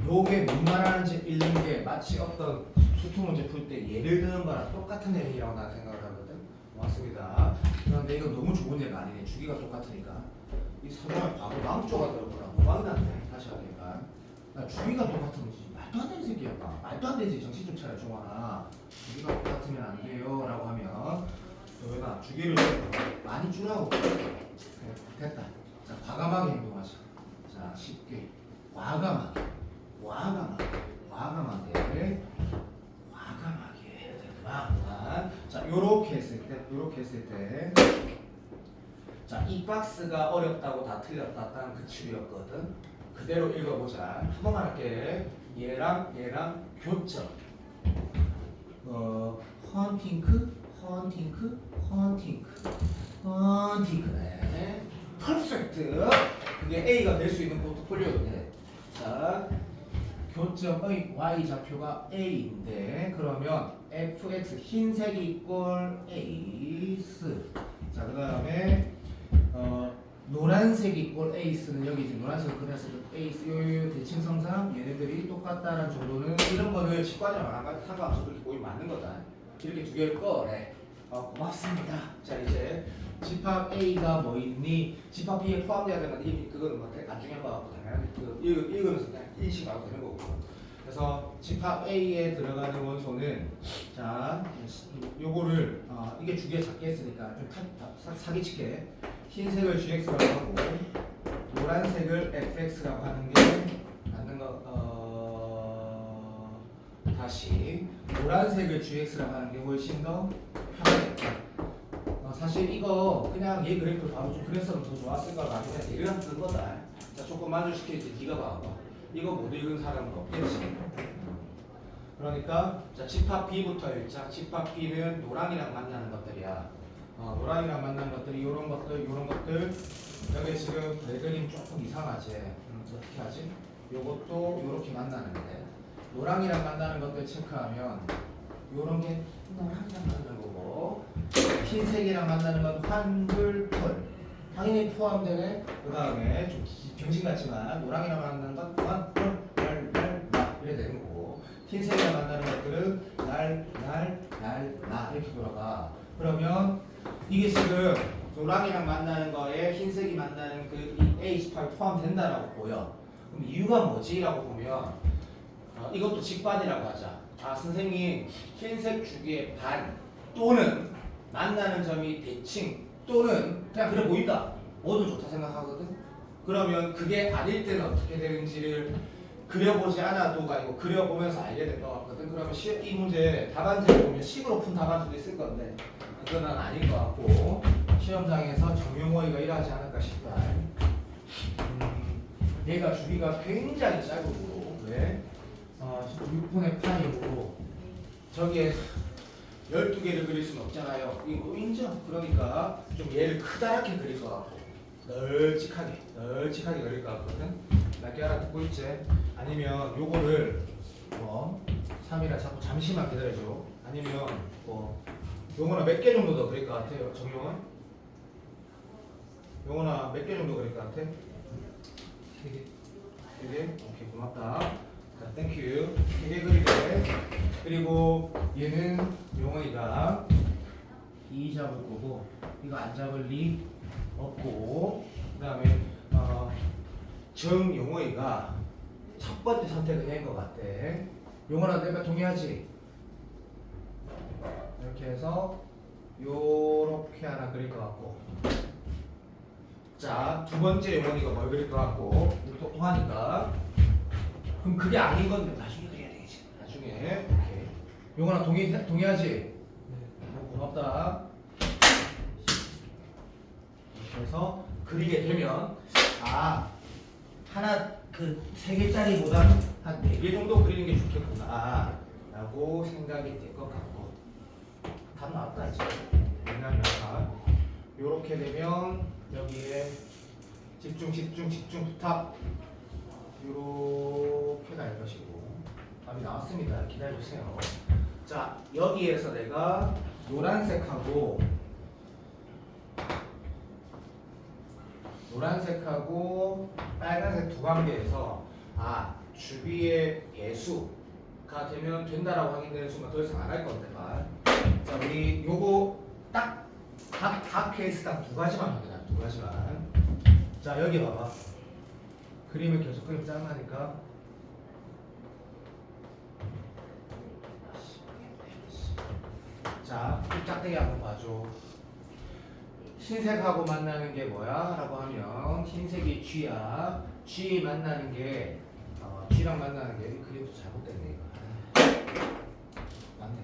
요게 뭔 말하는지 읽는 게 마치 어떤 수투 문제 풀 때 예를 드는 거랑 똑같은 내용이라고 나는 생각을 하거든. 고맙습니다. 그런데 이건 너무 좋은 예가 아니네. 주기가 똑같으니까. 이 사람의 바보 망조가 들었구나. 뭐가 났네. 다시 하니까. 주기가 똑같은 거지. 말도 안 되는 새끼야. 말도 안 되지. 정신 좀 차려, 종아나. 주기가 똑같으면 안 돼요. 라고 하면 너희가 주기를 많이 줄라고. 그래, 됐다. 자, 과감하게 행동하자. 자, 쉽게. 과감하게. 자, 요렇게 했을 때, 자, 이 박스가 어렵다고 다 틀렸다. 딴 그 추리였거든. 그대로 읽어보자. 한 번만 할게. 얘랑 교점. 헌팅크네. 퍼펙트. 그게 A가 될 수 있는 포트폴리오인데, 자, 교점의 Y 좌표가 A인데, 그러면 fx 흰색이 이꼴 에이스. 자, 그 다음에 노란색이 이꼴 에이스는 여기 지금 노란색을 그려서 에이스 요 대칭성상 얘네들이 똑같다는 정도는 이런 거를 직관이랑 안 하면 상관없어. 그렇게 보이면 맞는 거다. 이렇게 두 개를 꺼내. 고맙습니다. 자, 이제 집합 A가 뭐 있니? 집합 B에 포함되어야 되는 이미 그거는 뭐 나중에 봐갖고 당연히 그 읽으면서 그냥 인식하고 되는 거고. 그래서 집합 A에 들어가는 원소는 자 요거를 이게 주기가 작게 했으니까 좀 사기치게 흰색을 GX라고 하고 노란색을 FX라고 하는 게 맞는 거. 다시 노란색을 GX라고 하는 게 훨씬 더 편하겠다. 사실 이거 그냥 얘 그래프를 바로 좀 그랬으면 더 좋았을 걸 가지고 그냥 얘를 뜬 거다. 자, 조금 만족시켜야지. 네가 봐봐. 이거 못 읽은 사람은 없겠지. 그러니까 자 집합 B부터 읽자. 집합 B는 노랑이랑 만나는 것들이야. 노랑이랑 만나는 것들이 요런 것들. 여기 지금 내 그림 조금 이상하지. 어떻게 하지? 요것도 요렇게 만나는데 노랑이랑 만나는 것들 체크하면 요런 게 노랑이랑 만나는 거고 흰색이랑 만나는 건 환불 당연히 포함되네. 그 다음에 좀 병신 같지만 노랑이랑 만나는 건 환불 이래 되는 거고 흰색이랑 만나는 것들은 나 이렇게 돌아가. 그러면 이게 지금 노랑이랑 만나는 거에 흰색이 만나는 그 A18 포함된다라고 보여. 그럼 이유가 뭐지? 라고 보면 이것도 직반이라고 하자. 선생님 흰색 주기의 반 또는 만나는 점이 대칭 또는 그냥 그래 보인다. 뭐든 좋다 생각하거든. 그러면 그게 아닐 때는 어떻게 되는지를 그려보지 않아도가 아니고 그려보면서 알게 될 것 같거든. 그러면 이 문제 답안지를 보면 식으로 푼 답안지도 있을 건데 그건 아닌 것 같고 시험장에서 정용호이가 일하지 않을까 싶다. 얘가 주기가 굉장히 짧고 왜? 6분의 파이고 저기에 12개를 그릴 수는 없잖아요. 이거 인정. 그러니까 좀 얘를 크다랗게 그릴 것 같고 널찍하게 그릴 것 같거든. 낮게 알아듣고 있지? 아니면 요거를 3이라 자꾸 잠시만 기다려줘. 아니면 요거나 몇 개 정도 더 그릴 것 같아요. 정용은? 요거나 몇 개 정도 그릴 것 같아? 3개? 3개? 오케이 고맙다. 자, 땡큐. 3개 그리게. 그리고 얘는 용원이가 2 잡을 거고 이거 안 잡을 리 없고 그 다음에 정용호이가 첫 번째 선택을 한 것 같아. 용원아 내가 동의하지? 이렇게 해서 요렇게 하나 그릴 것 같고 자 두 번째 용원이가 뭘 그릴 것 같고 똑똑하니까 그럼 그게 아닌 건데 나중에 그려야 되겠지. 나중에 오케이. 용원아 동의하지? 네. 고맙다. 이렇게 해서 그리게 되면 하나 그 3개짜리보다 한 4개 정도 그리는 게 좋겠구나 라고 생각이 될 것 같고 답 나왔다 이제. 왜냐면 요렇게 되면 여기에 집중 부탁 요렇게 갈 것이고 답이 나왔습니다. 기다려주세요. 자 여기에서 내가 노란색하고 빨간색 두 관계에서 주비의 배수가 되면 된다라고 확인되는 순간 더 이상 안 할 건데 자 우리 요거 딱 각 케이스당 2가지만 확인하 2가지만. 자 여기 봐봐. 그림을 계속 그리면 짱나니까 자 이 짝대기 한번 봐줘. 흰색하고 만나는 게 뭐야? 라고 하면 흰색이 G야. G 만나는 게 G랑 만나는 게 그림도 잘못됐네 이거. 맞네.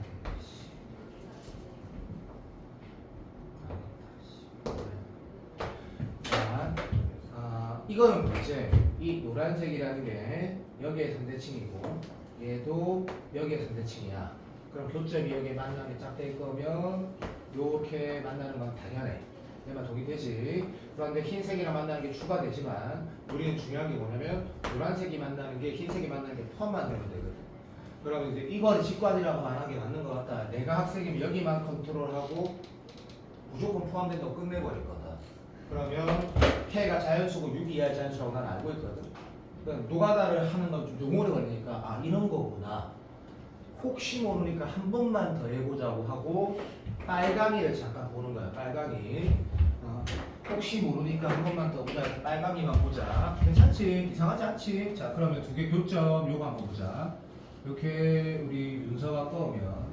자, 이거는 뭐지? 이 노란색이라는 게 여기에 상대칭이고 얘도 여기에 상대칭이야. 그럼 교점이 여기 만나는 짝될 거면 요렇게 만나는 건 당연해. 내 말 동의되지? 그런데 흰색이랑 만나는 게 추가되지만 우리는 중요한 게 뭐냐면 노란색이 만나는 게 흰색이 만나는 게 포함만 되면 되거든. 그러면 이제 이거를 직관이라고 말하는 게 맞는 것 같다. 내가 학생이면 여기만 컨트롤하고 무조건 포함된다고 끝내버릴 거다. 그러면 K가 자연수고 6이 이하의 자연수라고 난 알고 있거든. 그러니까 노가다를 하는 건 좀 오래 걸리니까 아 이런 거구나. 혹시 모르니까 한 번만 더 해보자고 하고 빨강이를 잠깐 보는 거야. 빨강이. 혹시 모르니까 한 번만 더 보자. 빨강이만 보자. 괜찮지? 이상하지 않지? 자 그러면 두 개 교점 요거 한번 보자. 이렇게 우리 윤서가 떠오면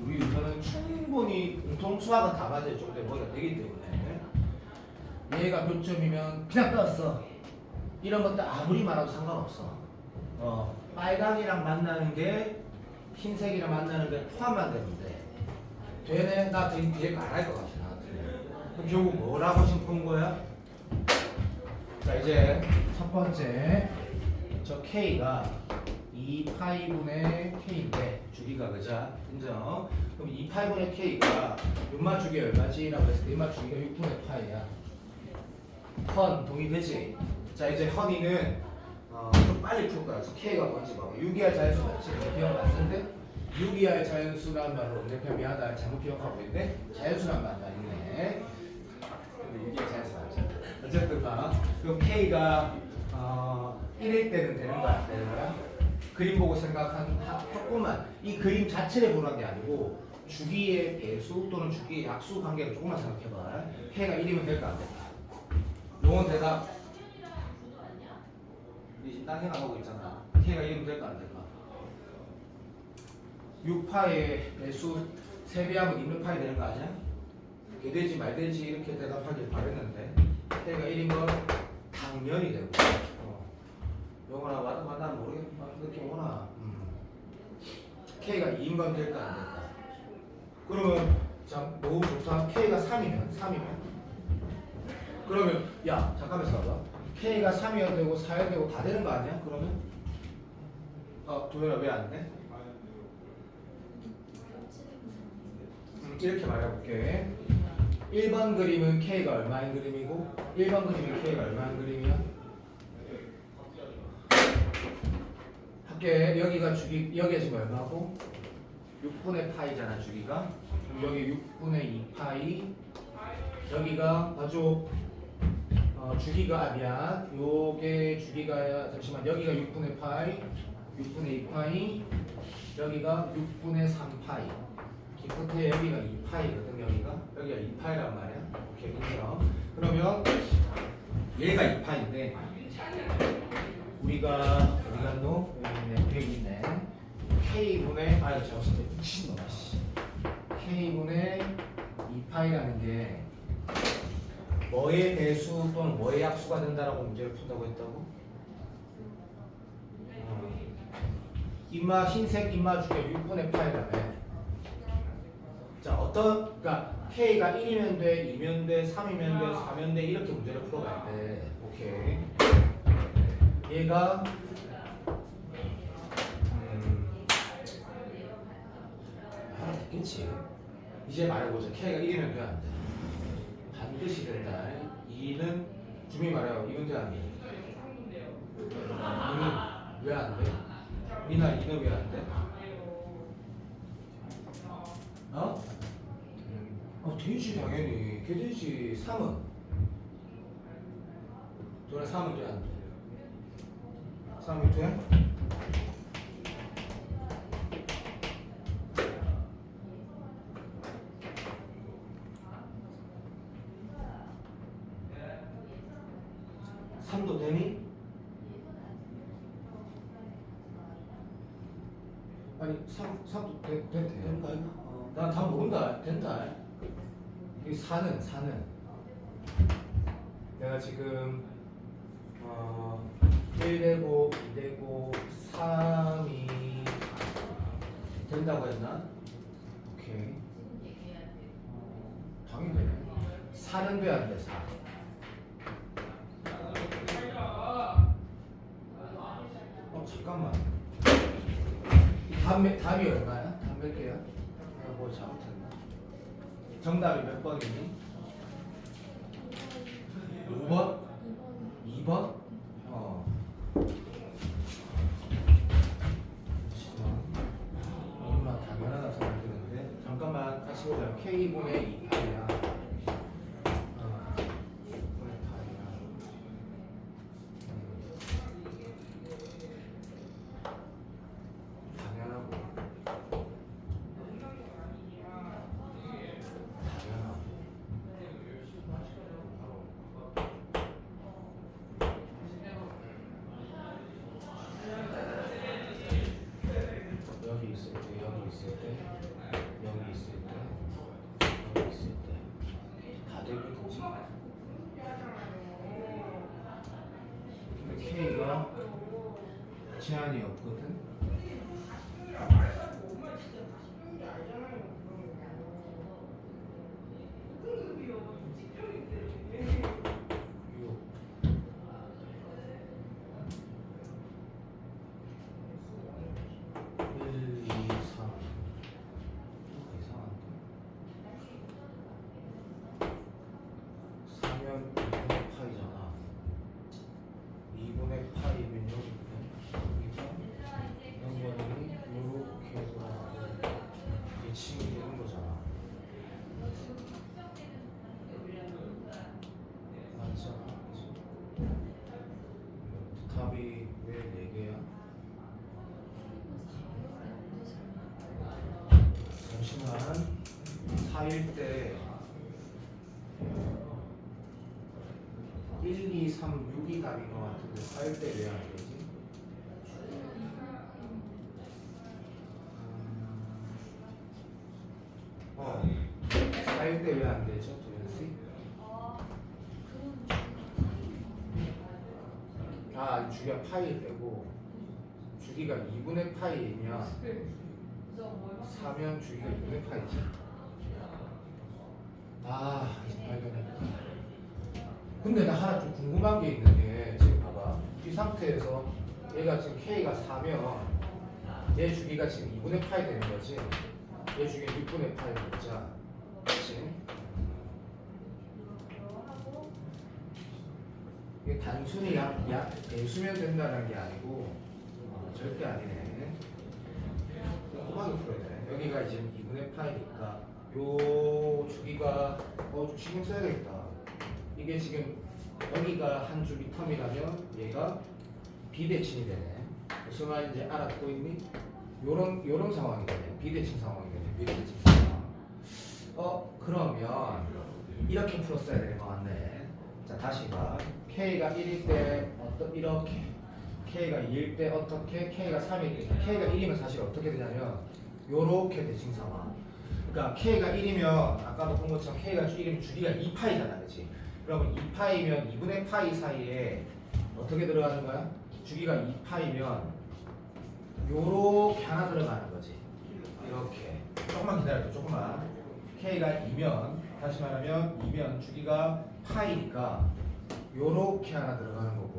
우리 윤서는 충분히 공통수학은 다 맞을 정도의 머리가 되기 때문에 얘가 교점이면 그냥 떴어. 이런 것도 아무리 말해도 상관없어. 빨강이랑 만나는 게 흰색이랑 만나는 게 포함만 되면 돼. 되네? 나 뒤에 거 안 할 것 같아. 그럼 결국 뭐라고 지금 본 거야? 자 이제 첫 번째 저 K가 2파이분의 K인데 주기가 그자 인정. 그럼 2파이분의 K가 윤맞추기 얼마지? 라고 했을 때 윤맞추기가 6분의 파이야. 헌 동의되지? 자 이제 헌이는 좀 빨리 풀 거야. K가 뭔지 봐봐. 6이하의 자연수 맞지? 기억 맞는데 6이하의 자연수라는 말로 내가 미안하다 잘못 기억하고 있는데 자연수란 말이 있네. 근데 6이하의 자연수 맞지? 어쨌든 봐. 그럼 K가 1일 때는 되는 거야? 안 되는 거야? 그림 보고 생각한 조금만 이 그림 자체를 보는 게 아니고 주기의 배수 또는 주기의 약수 관계를 조금만 생각해봐. K가 1이면 될까 안 될까? 용어 대답. 니 지금 딴 생각하고 있잖아. K가 1이면 될까 안 될까? 6파의 배수 3배하면 있는 파이 되는 거 아니야? 개되지 말되지 이렇게 대답하길 바랬는데 K가 1인 건 당연히 되고 영어나 맞나 모르겠다. 느낌 오나 K가 2인 건 될까 안 될까? 그러면 자 너무 좋다. K가 3이면 그러면 야 잠깐만 있어봐. K가 3이어도 되고 4여도 되고 다 되는 거 아니야? 그러면 도현아 왜 안 돼? 이렇게 말해볼게. 1번 그림은 K가 얼마인 그림이고 1번 그림은 K가 얼마인 그림이야? 할게. 여기가 주기 여기가 지금 얼마고? 6분의 파이잖아 주기가. 그럼 여기 6분의 2파이 여기가 봐줘. 주기가 미안. 요게 주기가 잠시만 여기가 6분의 파이 6분의 2파이 여기가 6분의 3파이 기껏해 여기가 2파이거든. 여기가 2파이란 말이야. 오케이 인정. 그러면 얘가 2파인데 우리가 어디 갔노? 여기 있네. 100 있네. K분의 저거 미친놈아 씨. K분의 2파이라는 게 뭐의 배수 또는 뭐의 약수가 된다라고 문제를 푼다고 했다고? 인마 흰색 인마 중에 6분의 파이라며. 자 그러니까 K가 1이면 돼, 2면 돼, 3이면 돼, 4면 돼 이렇게 문제를 풀어갈 때 오케이 얘가 됐겠지. 이제 말해보자. K가 1이면 돼 안 돼? 반드시 된다. 2는 주민이 말해요. 2는 돼 안 돼? 2는 왜 안 돼? 미나 2는 왜 안 돼? 되지 당연히. 되지. 3은? 너네 3은 돼 안 돼? 3이 돼? 도 되니? 아니 3도 되는 거 아니야? 난 다 모른다. 된다. 이 4는 내가 지금 1 되고 2 되고 3이 된다고 했나? 오케이. 당연히 되네. 4는 돼 안 돼? 4. 잠깐만. 답이 얼마야? 답 몇 개야? 정답이 몇 번이니? 5번? 2번? 너무나 당연하다 생각이 드는데 잠깐만 같이 보자. K분의 2파이야. 2분의 파이야. 당연하고 여기 있을 때, 여기 있을 때, 여기 있을 때, 여기 있을 때 다 되거든지. 근데 K가 제한이 없거든. 답이 왜 4개야? 잠시만 4일 때 1, 2, 3, 6이 답인 것 같은데 4일 때 왜 안 되지? 4일 때 왜 안 되죠? 도현씨? 주기가 파이 빼고 주기가 2분의 파이면 4면 주기가 2분의 파이지. 이제 발견했다. 근데 나 하나 좀 궁금한 게 있는데 지금 봐봐. 이 상태에서 얘가 지금 K가 4면 얘 주기가 지금 2분의 파이 되는 거지. 얘 주기가 6분의 파이 되자. 그렇지? 이게 단순히 배수면 된다는 게 아니고 절대 아니네. 꼼꼼하게 풀어야 돼. 여기가 지금 2분의 파이니까 요 주기가 좀 신경 써야 되겠다. 이게 지금 여기가 한 주기 텀이라면 얘가 비대칭이 되네. 무슨 말인지 알아듣고 있니? 요런 상황이 되네. 비대칭 상황이 되네. 비대칭 상황. 그러면 이렇게 풀었어야 되는 거 같네. 자, 다시 봐. K가 1일 때 이렇게, K가 2일 때 어떻게, K가 3일 때, K가 1이면 사실 어떻게 되냐면 요렇게 대칭 상황. 그러니까 K가 1이면 아까도 본 것처럼 K가 1이면 주기가 2파이잖아, 그렇지? 그러면 2파이면 2분의 파이 사이에 어떻게 들어가는 거야? 주기가 2파이면 요렇게 하나 들어가는 거지. 이렇게. 조금만 기다려줘, 조금만. K가 2면, 다시 말하면 2면 주기가 파이니까 요렇게 하나 들어가는 거고.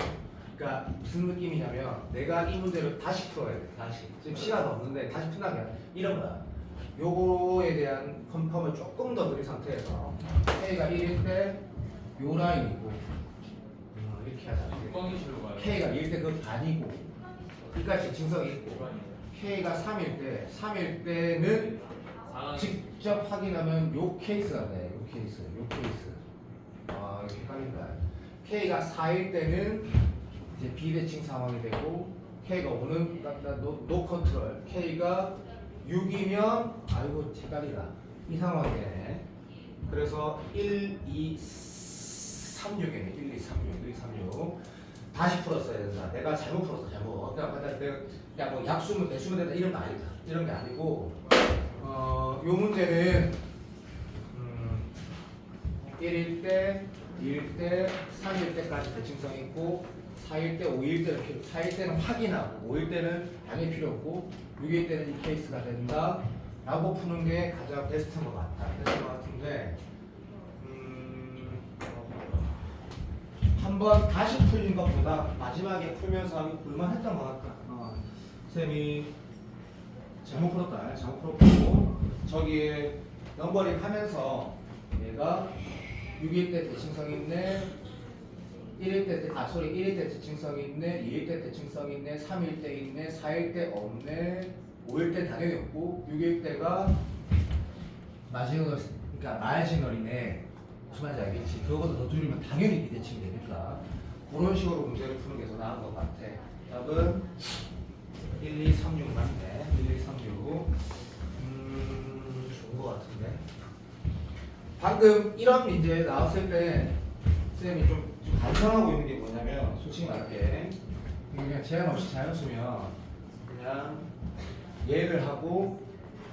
그러니까 무슨 느낌이냐면 내가 이 문제를 다시 풀어야 돼. 다시. 지금 시간 없는데 다시 푼다는 게 아니라 이런 거야. 요거에 대한 컨펌을 조금 더 드린 상태에서 K가 1일 때 요 라인이고 이렇게 하자. K가 1일 때 그 반이고 여기까지 증석이 있고 K가 3일 때는 직접 확인하면 요 케이스가 돼. 요 케이스. 이렇게 헷갈린다. K가 4일 때는 이제 비대칭 상황이 되고 K가 오는 노 컨트롤. K가 6이면 아이고 헷갈리다. 이 상황이 되네. 그래서 1, 2, 3, 6이네. 1, 2, 3, 6, 1, 2, 3, 6. 다시 풀었어야 된다. 내가 잘못 풀었어. 잘못. 내가 뭐 약수면 대수면 된다 이런 거 아니다. 이런 게 아니고 요 문제는 1일 때, 2일 때, 3일 때까지 대칭성 있고 4일 때, 5일 때 이렇게 4일 때는 확인하고 5일 때는 당연히 필요 없고 6일 때는 이 케이스가 된다 라고 푸는 게 가장 베스트인 것 같다. 베스트인 것 같은데 한번 다시 풀린 것보다 마지막에 풀면서 하기 볼만했던 것 같다. 쌤이 잘못 풀었다. 잘못 풀었고 저기에 넘버링 하면서 얘가 6일 때 대칭성이 있네, 1일 때, 1일 때 대칭성이 있네, 2일 때 대칭성이 있네, 3일 때 있네, 4일 때 없네, 5일 때 당연히 없고, 6일 때가 마지노럴, 그러니까 마지노럴이네. 무슨 말인지 알겠지? 그거보다 더 줄이면 당연히 비대칭이 되니까 그런 식으로 문제를 푸는 게 더 나은 것 같아. 답은 1, 2, 3, 6 맞네. 1, 2, 3, 6. 좋은 것 같은데. 방금 이런 문제 나왔을 때 쌤이 좀 간청하고 있는 게 뭐냐면 솔직히 말할게. 그냥 제한 없이 자연수면 그냥 얘를 하고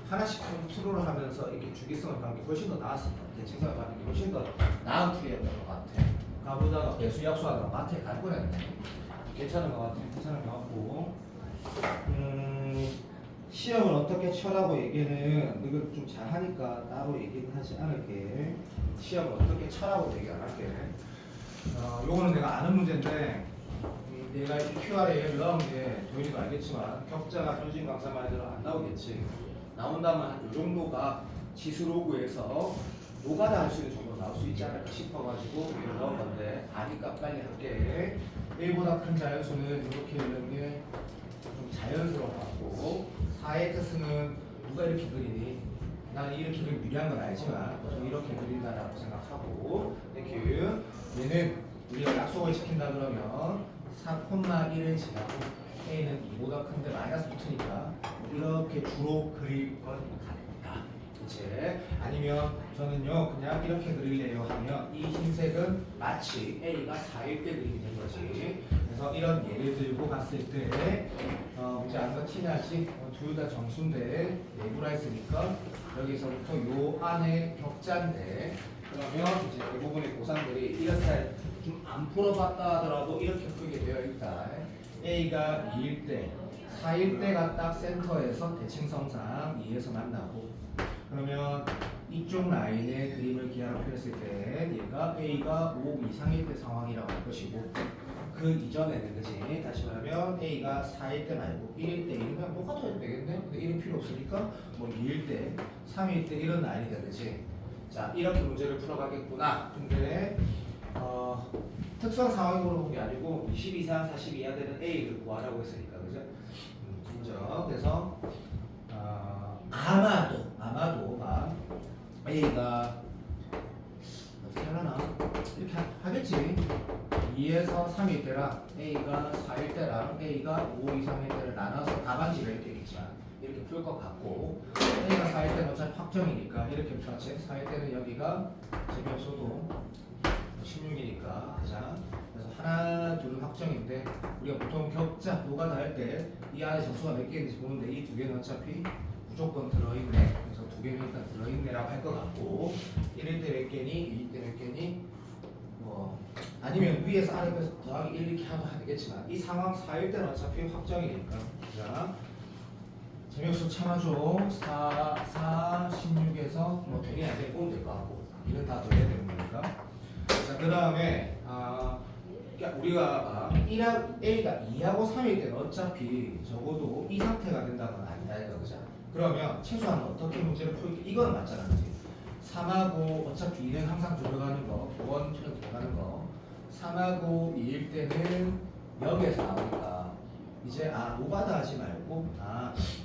하나씩 컨트롤을 하면서 이렇게 주기성을 가는 게 훨씬 더 나았을 것 같아. 대칭성을 가는 게 훨씬 더 나은 풀이였던 것 같아. 가보다가 배수 약수하다가 마트에 갈 뻔했네. 괜찮은 것 같아. 괜찮은 것 같고. 시험을 어떻게 쳐라고 얘기는 이거 좀 잘하니까 따로 얘기는 하지 않을게. 시험을 어떻게 쳐라고 얘기 안 할게. 요거는 내가 아는 문제인데 내가 이 QR에 얘를 넣은 게 도현이도 알겠지만 격자가 현진 강사만 해도 안 나오겠지. 나온다면 한 요 정도가 지수로그에서 노가다 할 수 있는 정도 나올 수 있지 않을까 싶어가지고 얘를 넣은 건데 아니까 빨리 할게. 1보다 큰 자연수는 이렇게 있는 게 좀 자연스러운 것 같고 4x는 누가 이렇게 그리니? 나는 이렇게 그리면 유리한 건 알지만 보통 이렇게 그린다라고 생각하고 땡큐. 얘는 우리가 약속을 지킨다 그러면 4,1을 지나고 A는 2보다 큰데 마이너스 붙으니까 이렇게 주로 그릴 것 같다. 그치? 아니면 저는요 그냥 이렇게 그릴래요 하면 이 흰색은 마치 A가 4일 때 그리게 된 거지. 그래서 이런 예를 들고 갔을 때 문제 안 더 티나지? 둘 다 정수인데 내부라 했으니까 여기서부터 요 안에 격자인데 그러면 이제 대부분의 고상들이 이런 스타일 좀 안 풀어봤다 하더라도 이렇게 풀게 되어 있다. A가 2일 때, 4일 때가 딱 센터에서 대칭성상 2에서 만나고 그러면 이쪽 라인의 그림을 기하로 그렸을 때 얘가 A가 5 이상일 때 상황이라고 할 것이고 그 이전에는 그지 다시 말하면 A가 4일 때 말고 1일 때 이런 그냥 똑같아도 되겠네. 근데 이런 필요 없으니까 뭐 2일 때, 3일 때 이런 라인이 되겠지. 자 이렇게 문제를 풀어가겠구나. 근데 특수한 상황이 물어본 게 아니고 20 이상 40 이하 되는 A를 구하라고 했으니까 그죠? 인정. 그래서 아마도 A가 어떻게 하려나? 이렇게 하겠지. 2에서 3일 때랑 A가 4일 때랑 A가 5 이상일 때를 나눠서 답안지를 이렇게 되겠지만 이렇게 풀 것 같고 A가 4일 때는 어차피 확정이니까 이렇게 풀었지. 4일 때는 여기가 재미없어도 16이니까 그죠? 그래서 하나 둘은 확정인데 우리가 보통 격자 노가다 할 때 이 안에 점수가 몇 개인지 보는데 이 두 개는 어차피 무조건 들어있네. 그래서 두 개는 일단 들어있네라고 할 것 같고 1일 때 몇 개니 2일 때 몇 개니 뭐 아니면 위에서 아래에서 더하기 1 이렇게 하도 되겠지만 이 상황 4일 때는 어차피 확정이니까 자 재미없어 참아줘. 4, 16에서 뭐 되게 안 되고 보면 될 것 같고 이는 다 돼야 되는 거니까. 자 그 다음에 우리가 A가 2하고 3일 때는 어차피 적어도 이 상태가 된다건 아니다 이거 그죠? 그러면 최소한 어떻게 문제를 풀게 이건 맞잖아 그지? 3하고 어차피 2는 항상 들어가는 거 원투는 들어가는 거 3하고 2일 때는 여기에서 나오니까 이제 노가다 하지 말고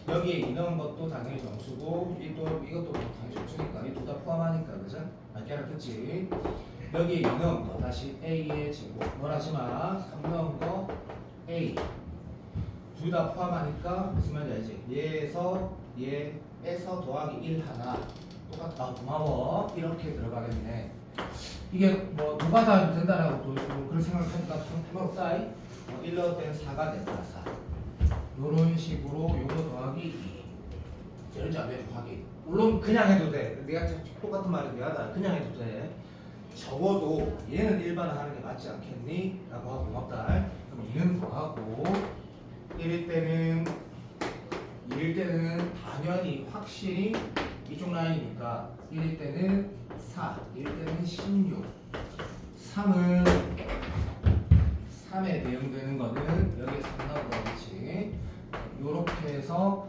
여기에 2 넣은 것도 당연히 점수고 이것도 당연히 점수니까 이 둘 다 포함하니까 그죠? 맞게 알아듣지? 여기에 2 넣은 거 다시 A의 제곱 뭘 하지마 3 넣은 거 A 둘 다 포함하니까 무슨 말인지 알지? 얘에서 더하기 1 하나 똑같다. 고마워. 이렇게 들어가겠네. 이게 뭐 누가 다 된다라고 또 그런 생각하니까 참 해먹었다. 1 넣을 때는 4가 된다. 4. 요런 식으로 요거 더하기 2. 이런지 안 되죠. 더하기. 물론 그냥 해도 돼. 내가 똑같은 말을 내가 그냥 해도 돼. 적어도 얘는 일반화하는 게 맞지 않겠니? 라고 하고 고맙다. 그럼 2는 더하고 1일 때는 2일 때는 당연히 확실히 이쪽 라인이니까 1일 때는 4, 1일 때는 16 3은 3에 대응되는 거는 여기에 3 넣은 거겠지. 요렇게 해서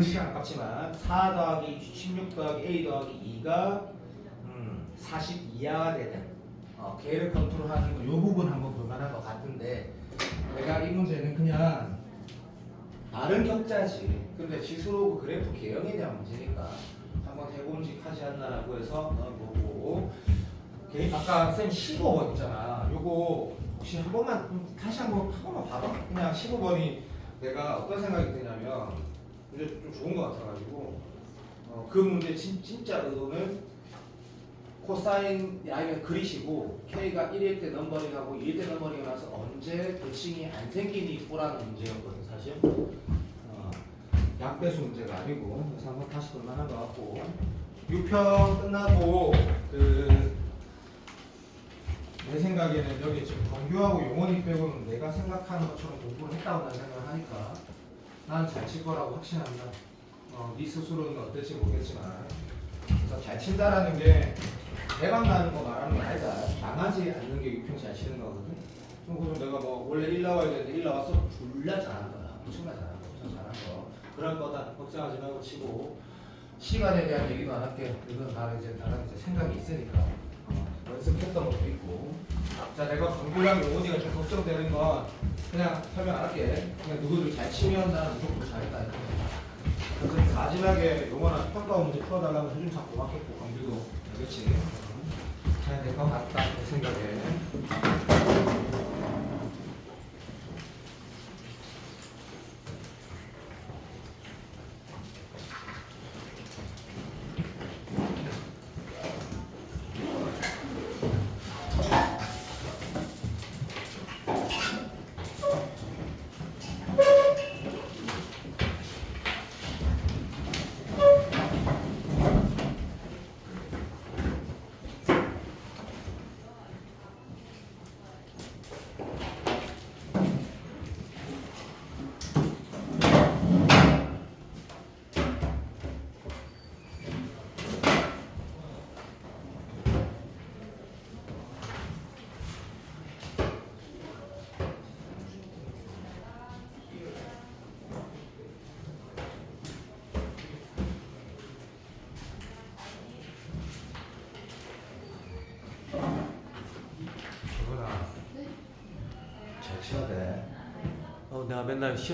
시간 아깝지만 4 더하기 16 더하기 A 더하기 2가 42가 되는 걔를 컨트롤하는 거, 요 부분 한번 볼만한 것 같은데 내가 이 문제는 그냥 다른 격자지. 근데 지수로그 그래프 개형에 대한 문제니까 한번 해봄직하지 않나라고 해서 넣어보고 아까 쌤 15번 있잖아. 요거 혹시 한 번만 다시 한 번만 봐봐. 그냥 15번이 내가 어떤 생각이 드냐면 이제 좀 좋은 것 같아가지고 그 문제 진짜 의도는 코사인 라인을 그리시고 K가 1일 때 넘버링하고 2일 때 넘버링을 나서 언제 대칭이 안 생기니 있고라는 문제였거든 사실. 양배수 문제가 아니고 그래서 한번 다시 볼만한 것 같고 6편 끝나고 내 생각에는 여기 지금 정규하고 용원이 빼고는 내가 생각하는 것처럼 공부를 했다고 난 생각을 하니까 나는 잘 칠 거라고 확신한다. 네 스스로는 어떨지 모르겠지만 그래서 잘 친다라는 게 대박 나는 거 말하는 게 아니다. 망하지 않는 게 6평 잘 치는 거거든. 그럼 내가 뭐 원래 1 나와야 되는데 1 나왔어 졸라 잘한 거야. 엄청나게 잘한 거, 엄청 잘한 거. 그럴 거다 걱정하지 말고 치고 시간에 대한 얘기도 안 할게. 이건 나는 이제 생각이 있으니까 연습했던 것도 있고. 자, 내가 정규랑 용원이가 좀 걱정되는 건 그냥 설명 안 할게. 그냥 누구를 잘 치면 나는 무조건 잘했다. 그래서 마지막에 용원아 평가 문제 풀어달라면 해준 참 고맙겠고 강규도 그렇지. 잘 될 것 같다 내 생각에. 잘 쳐야 돼. 내가 맨날 시험